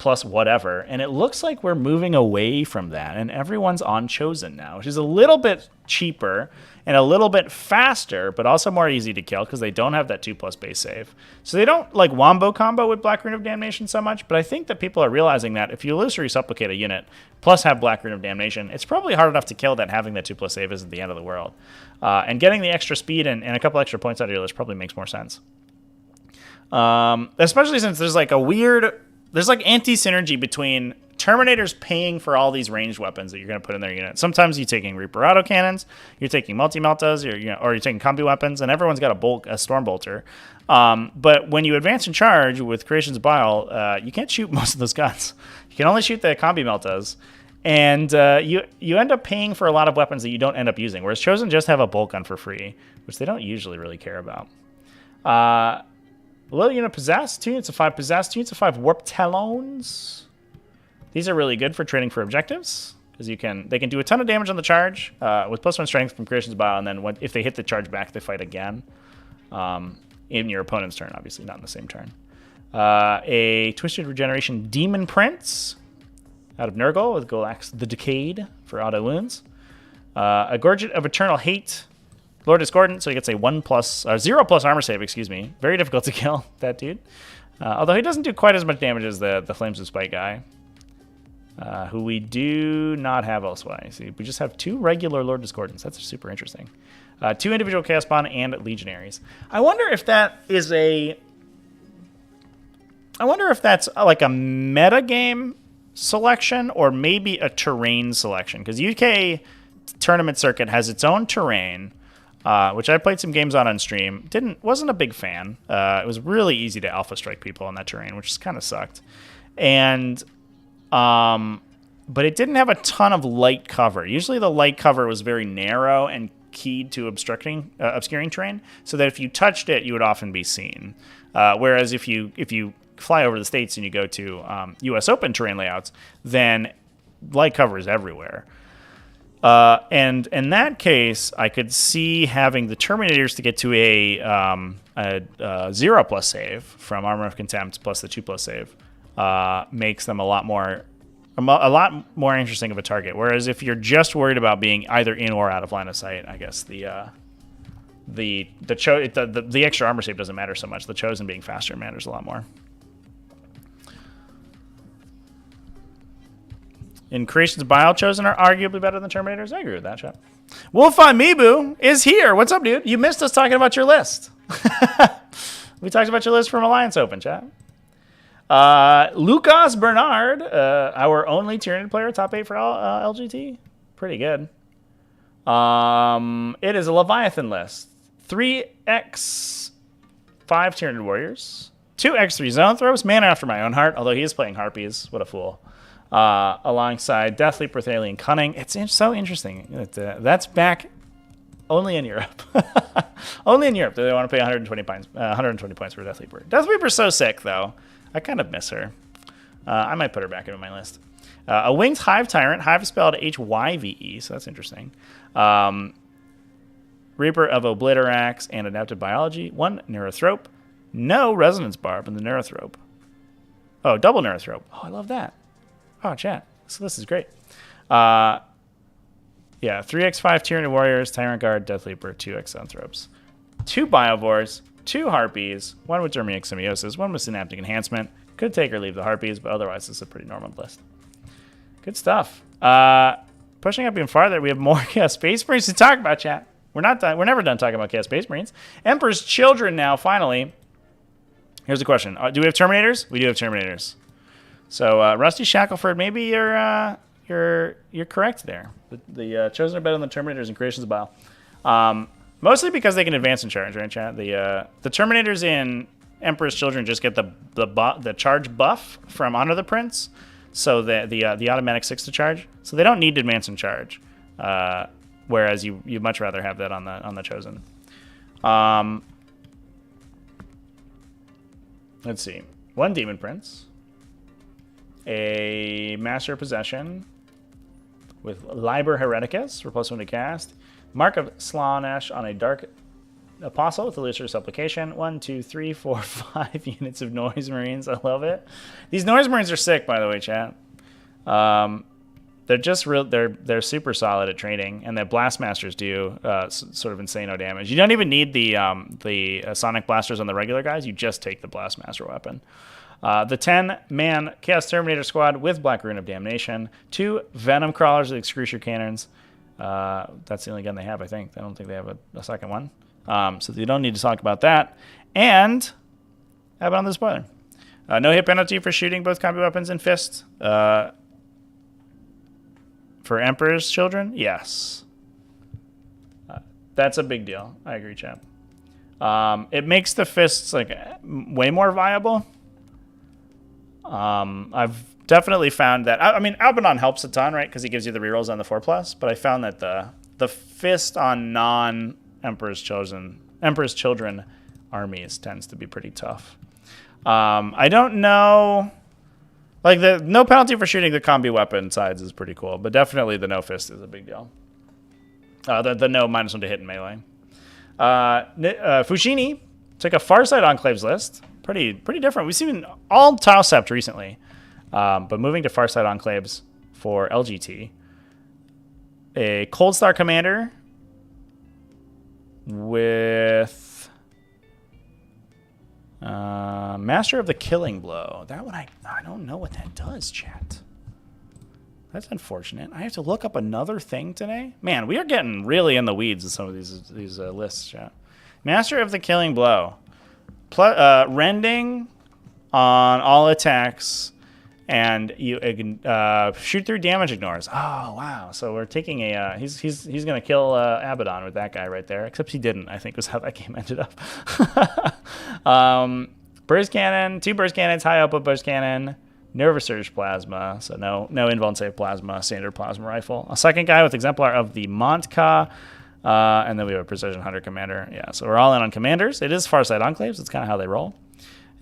plus whatever, and it looks like we're moving away from that, and everyone's on Chosen now, which is a little bit cheaper and a little bit faster, but also more easy to kill because they don't have that 2+ base save. So they don't like wombo combo with Black Rune of Damnation so much, but I think that people are realizing that if you illusory supplicate a unit plus have Black Rune of Damnation, it's probably hard enough to kill that having that 2+ save isn't the end of the world. And getting the extra speed and a couple extra points out of your list probably makes more sense. Especially since there's like there's like anti-synergy between Terminators paying for all these ranged weapons that you're going to put in their unit. Sometimes you're taking Reaper autocannons, you're taking multi-meltas, or you're taking combi weapons, and everyone's got a Storm Bolter. But when you advance and charge with Creation's Bile, you can't shoot most of those guns. You can only shoot the combi meltas, and you end up paying for a lot of weapons that you don't end up using, whereas Chosen just have a bolt gun for free, which they don't usually really care about. Low unit possessed, 2 units of 5 possessed, 2 units of 5 warp talons. These are really good for trading for objectives because they can do a ton of damage on the charge with +1 strength from Creation's Bile, and then if they hit the charge back, they fight again in your opponent's turn, obviously not in the same turn. A Twisted Regeneration Demon Prince out of Nurgle with Golax the Decayed for auto wounds. A Gorget of Eternal Hate. Lord Discordant, so he gets a 0+ armor save, excuse me. Very difficult to kill, that dude. Although he doesn't do quite as much damage as the Flames of Spite guy, who we do not have elsewise. We just have 2 regular Lord Discordants. That's super interesting. 2 individual Chaos Spawn and Legionaries. I wonder if that's like a meta game selection or maybe a terrain selection, because UK tournament circuit has its own terrain. Which I played some games on stream. Wasn't a big fan. It was really easy to alpha strike people on that terrain, which kind of sucked. And but it didn't have a ton of light cover. Usually the light cover was very narrow and keyed to obscuring terrain, so that if you touched it, you would often be seen. Whereas if you fly over the States and you go to U.S. Open terrain layouts, then light cover is everywhere. And in that case, I could see having the Terminators to get to a 0+ save from Armor of Contempt plus the 2+ save makes them a lot more interesting of a target. Whereas if you're just worried about being either in or out of line of sight, I guess the extra armor save doesn't matter so much. The Chosen being faster matters a lot more. In Creation's Bile, Chosen are arguably better than Terminators. I agree with that, chat. Wolf on Mibu is here. What's up, dude? You missed us talking about your list. We talked about your list from Alliance Open, chat. Lucas Bernard, our only Tyranid player, top 8 for LGT. Pretty good. It is a Leviathan list. 3x 5 Tyranid Warriors. 2x3 Zone Throws. Man after my own heart, although he is playing Harpies. What a fool. Alongside Deathleap, Breathalion Cunning. It's so interesting. That's back only in Europe. Only in Europe do they want to pay 120 points for Deathleaper. Deathleaper's so sick, though. I kind of miss her. I might put her back into my list. A Winged Hive Tyrant. Hive is spelled Hyve, so that's interesting. Reaper of Obliterax and Adaptive Biology. 1 Neurothrope. No Resonance Barb in the Neurothrope. Oh, double Neurothrope. Oh, I love that. Oh, chat. So this is great. Yeah, 3x5 Tyranid Warriors, Tyrant Guard, Deathleaper, 2x Zoanthropes. 2 Biovores, 2 Harpies, 1 with Dermionic Symbiosis, 1 with Synaptic Enhancement. Could take or leave the Harpies, but otherwise it's a pretty normal list. Good stuff. Pushing up even farther, we have more Chaos Space Marines to talk about, chat. We're never done talking about Chaos Space Marines. Emperor's Children now, finally. Here's the question. Do we have Terminators? We do have Terminators. So Rusty Shackleford, maybe you're correct there. The Chosen are better than the Terminators in Creation's Bile. Mostly because they can advance and charge, right, chat? The Terminators in Emperor's Children just get the charge buff from Honor the Prince, so the automatic 6 to charge. So they don't need to advance and charge. Whereas you'd much rather have that on the Chosen. Let's see. 1 Demon Prince. A Master of Possession with Liber Hereticus for +1 to cast. Mark of Slaanesh on a Dark Apostle with Illusory Supplication. 1, 2, 3, 4, 5 units of Noise Marines. I love it. These Noise Marines are sick, by the way, chat. They're just real. They're super solid at trading, and the Blastmasters do sort of insane damage. You don't even need the Sonic Blasters on the regular guys. You just take the Blastmaster weapon. The 10-man Chaos Terminator squad with Black Rune of Damnation. 2 Venom Crawlers with Excruciator Cannons. That's the only gun they have, I think. I don't think they have a second one. So you don't need to talk about that. And how about on the spoiler? No hit penalty for shooting both combat weapons and fists. For Emperor's Children? Yes. That's a big deal. I agree, champ. It makes the fists like way more viable. I've definitely found that. I mean, Albanon helps a ton, right? Because he gives you the rerolls on the 4+. But I found that the fist on non-Emperor's Children armies tends to be pretty tough. I don't know. Like, the no penalty for shooting the combi weapon sides is pretty cool, but definitely the no fist is a big deal. The no -1 to hit in melee. Fushini took a Farsight Enclaves list. Pretty different. We've seen all Tile Sept recently, but moving to Farsight Enclaves for LGT. A Cold Star Commander with Master of the Killing Blow. That one I don't know what that does, chat. That's unfortunate. I have to look up another thing today. Man, we are getting really in the weeds with some of these lists, chat. Master of the Killing Blow. Rending on all attacks, and you shoot through damage ignores. Oh wow! So we're taking a he's gonna kill Abaddon with that guy right there. Except he didn't. I think was how that game ended up. Burst cannon, 2 burst cannons, high output burst cannon, Nervous Surge plasma. So no invuln save plasma, standard plasma rifle. A second guy with exemplar of the Montka. And then we have a Precision Hunter Commander. Yeah, so we're all in on commanders. It is Farsight Enclaves. It's kind of how they roll.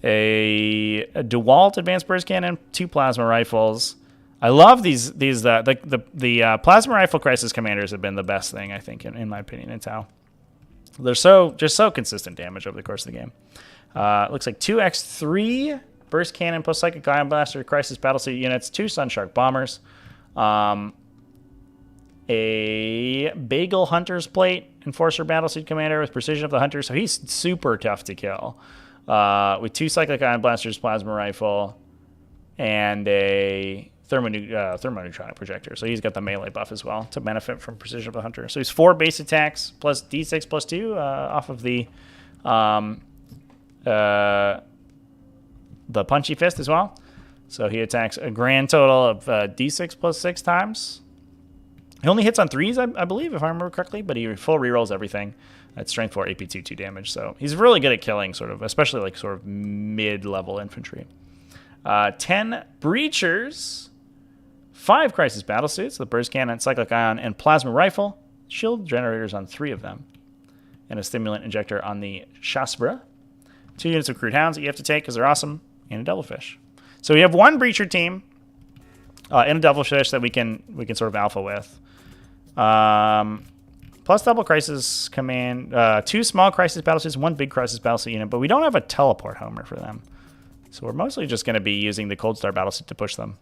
A DeWalt Advanced Burst Cannon, 2 Plasma Rifles. I love these. The Plasma Rifle Crisis Commanders have been the best thing, I think, in my opinion, in Tau. They're so consistent damage over the course of the game. Looks like 2x3 Burst Cannon plus Psychic Ion Blaster Crisis Battlesuit units, 2 Sunshark Bombers. A Bagel Hunter's Plate, Enforcer Battlesuit Commander with Precision of the Hunter, so he's super tough to kill. With 2 Cyclic Ion Blasters, Plasma Rifle, and a Thermoneutronic Projector. So he's got the melee buff as well to benefit from Precision of the Hunter. So he's 4 base attacks plus D6 plus 2 off of the Punchy Fist as well. So he attacks a grand total of D6 plus 6 times. He only hits on 3s, I believe, if I remember correctly, but he full rerolls everything at strength 4, AP 2 damage. So he's really good at killing, sort of, especially like sort of mid-level infantry. 10 Breachers, 5 Crisis Battlesuits, the Burst Cannon, Cyclic Ion, and Plasma Rifle. Shield generators on 3 of them. And a Stimulant Injector on the Shasbra. 2 units of Crude Hounds that you have to take because they're awesome, and a Devilfish. So we have 1 Breacher team and a Devilfish that we can sort of alpha with. Plus double Crisis Command, 2 small Crisis Battlesuits, 1 big Crisis Battlesuit unit, but we don't have a Teleport Homer for them. So we're mostly just going to be using the Cold Star Battlesuit to push them.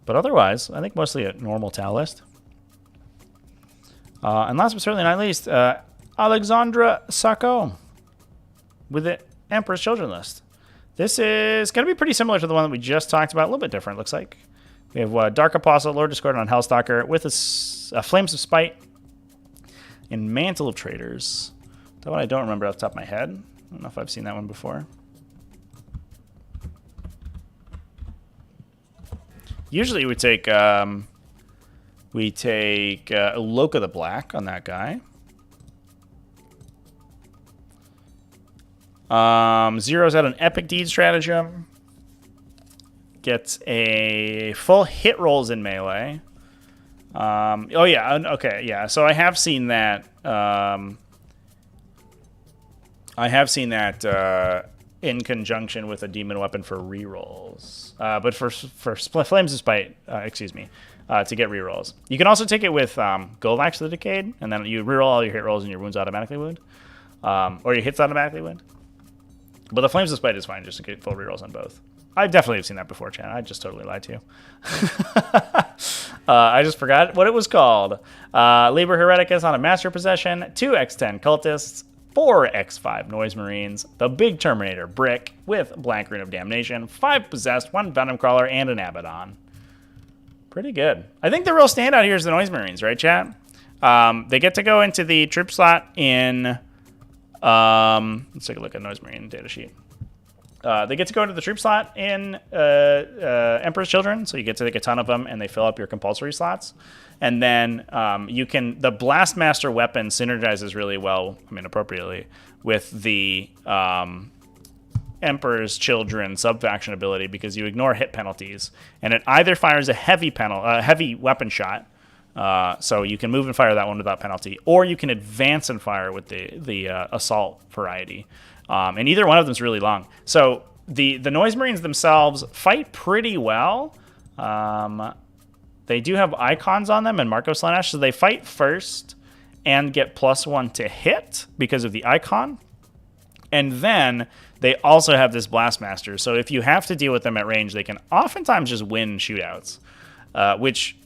But otherwise, I think mostly a normal Tau list. And last but certainly not least, Alexandra Sacco with the Emperor's Children list. This is going to be pretty similar to the one that we just talked about. A little bit different, looks like. We have Dark Apostle, Lord Discordant on Hellstalker with a Flames of Spite and Mantle of Traitors. That one I don't remember off the top of my head. I don't know if I've seen that one before. Usually we take Loka the Black on that guy. Zeroes out an Epic Deed Stratagem. Gets a full hit rolls in melee. Oh yeah, okay, yeah. So I have seen that. In conjunction with a demon weapon for rerolls. But for Flames of Spite, excuse me. to get rerolls. You can also take it with Golvax the Decayed, and then you reroll all your hit rolls and your wounds automatically wound. Or your hits automatically wound. But the Flames of Spite is fine just to get full rerolls on both. I definitely have seen that before, Chan. I just totally lied to you. I just forgot what it was called. Liber Hereticus on a Master Possession, 2 X10 Cultists, 4 X5 Noise Marines, the Big Terminator Brick with Blank Rune of Damnation, 5 Possessed, 1 Venom Crawler, and an Abaddon. Pretty good. I think the real standout here is the Noise Marines, right, chat? They get to go into the troop slot in... let's take a look at Noise Marine data sheet. They get to go into the troop slot in Emperor's Children, so you get to take a ton of them, and they fill up your compulsory slots. And then you can... The Blastmaster weapon synergizes really well, I mean, appropriately, with the Emperor's Children sub-faction ability because you ignore hit penalties, and it either fires a heavy weapon shot, so you can move and fire that one without penalty, or you can advance and fire with the assault variety. And either one of them is really long. So the Noise Marines themselves fight pretty well. They do have icons on them and Marco Slanesh, so they fight first and get +1 to hit because of the icon. And then they also have this Blastmaster. So if you have to deal with them at range, they can oftentimes just win shootouts, which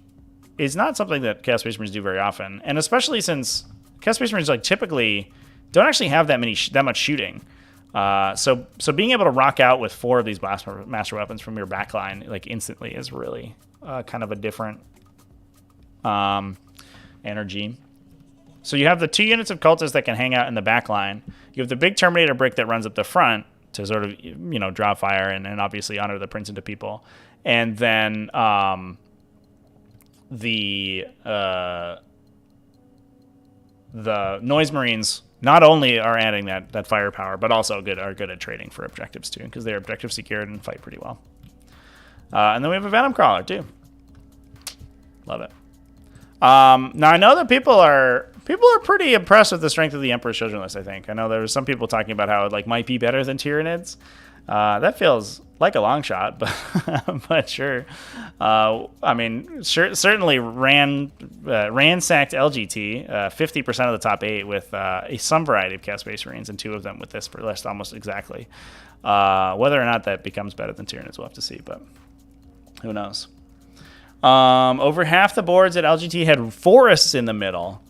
is not something that Chaos Space Marines do very often. And especially since Chaos Space Marines typically don't actually have that much shooting. So being able to rock out with 4 of these Blastmaster weapons from your backline instantly is really kind of a different energy. So you have the 2 units of cultists that can hang out in the backline. You have the big Terminator Brick that runs up the front to sort of draw fire and obviously honor the prince into people. And then the Noise Marines not only are adding that firepower, but also are good at trading for objectives too, because they're objective secured and fight pretty well. And then we have a Venom Crawler too. Love it. Now I know that people are pretty impressed with the strength of the Emperor's Children list. I think I know there were some people talking about how it might be better than Tyranids. That feels like a long shot, but sure. I mean, certainly ransacked LGT, 50% of the top 8 with some variety of Chaos Space Marines, and 2 of them with this list almost exactly. Whether or not that becomes better than Tyranids, we'll have to see, but who knows. Over half the boards at LGT had forests in the middle.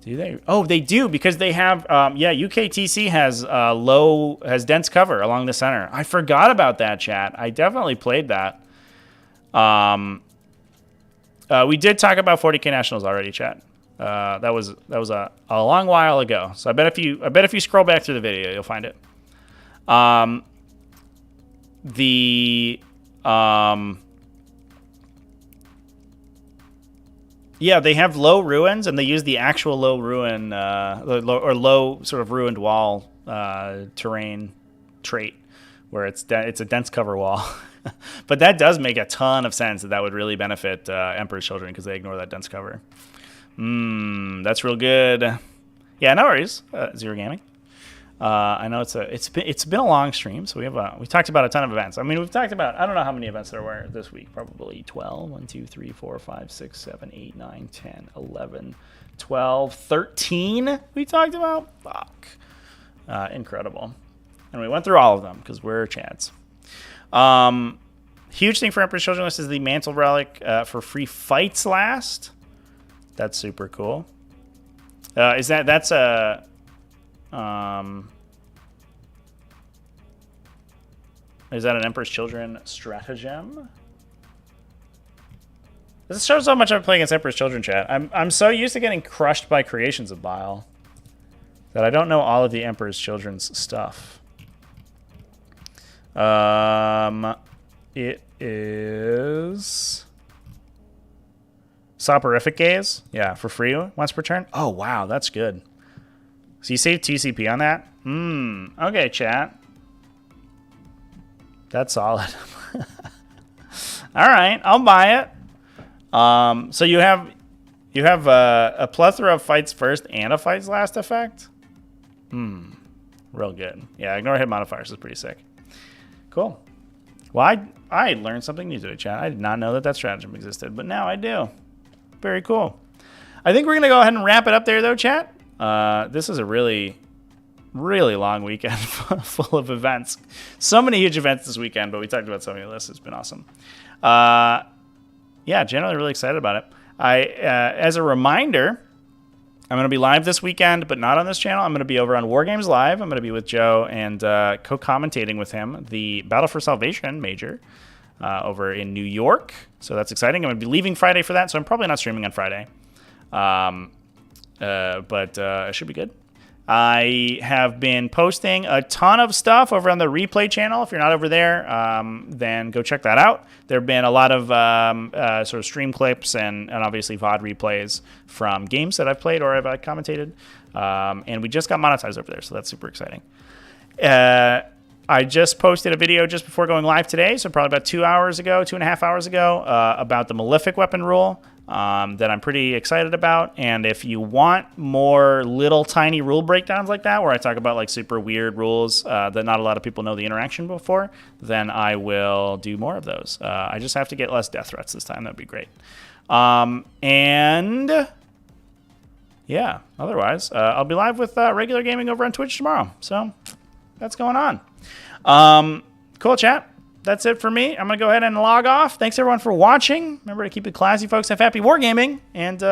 Do they? Oh, they do, because they have, UKTC has dense cover along the center. I forgot about that, chat. I definitely played that. We did talk about 40k Nationals already, chat. That was a long while ago. So I bet if you scroll back through the video, you'll find it. Yeah, they have low ruins, and they use the actual low ruin, low sort of ruined wall terrain trait, where it's a dense cover wall. But that does make a ton of sense that would really benefit Emperor's Children, because they ignore that dense cover. That's real good. Yeah, no worries. Zero Gaming. I know it's been a long stream, so we talked about a ton of events. I mean, we've talked about, I don't know how many events there were this week. Probably 12. 1, 2, 3, 4, 5, 6, 7, 8, 9, 10, 11, 12, 13 we talked about. Fuck. Incredible. And we went through all of them because we're Chads. Huge thing for Emperor's Children list is the Mantle Relic for free fights last. That's super cool. That's a... is that an Emperor's Children stratagem? This shows how much I'm playing against Emperor's Children, chat. I'm so used to getting crushed by Creations of Bile that I don't know all of the Emperor's Children's stuff. It is Soporific Gaze. Yeah, for free once per turn. Oh, wow, that's good. So you save TCP on that? Okay, chat. That's solid. All right, I'll buy it. So you have a plethora of fights first and a fights last effect? Real good. Yeah, ignore hit modifiers is pretty sick. Cool. Well, I learned something new today, chat. I did not know that that stratagem existed, but now I do. Very cool. I think we're going to go ahead and wrap it up there, though, chat. This is a really, really long weekend full of events. So many huge events this weekend, but we talked about so many lists. It's been awesome. Yeah, generally really excited about it. As a reminder, I'm going to be live this weekend, but not on this channel. I'm going to be over on Wargames Live. I'm going to be with Joe and co-commentating with him the Battle for Salvation Major over in New York. So that's exciting. I'm going to be leaving Friday for that, so I'm probably not streaming on Friday. But it should be good. I have been posting a ton of stuff over on the replay channel. If you're not over there, then go check that out. There have been a lot of sort of stream clips and obviously VOD replays from games that I've played or I've commentated. And we just got monetized over there, so that's super exciting. I just posted a video just before going live today, so probably about 2.5 hours ago, about the Malefic weapon rule. That I'm pretty excited about. And if you want more little tiny rule breakdowns like that, where I talk about like super weird rules that not a lot of people know the interaction before, then I will do more of those. I just have to get less death threats this time. That'd be great. And yeah, otherwise, I'll be live with regular gaming over on Twitch tomorrow. So that's going on. Cool, chat. That's it for me. I'm going to go ahead and log off. Thanks, everyone, for watching. Remember to keep it classy, folks. Have happy wargaming. And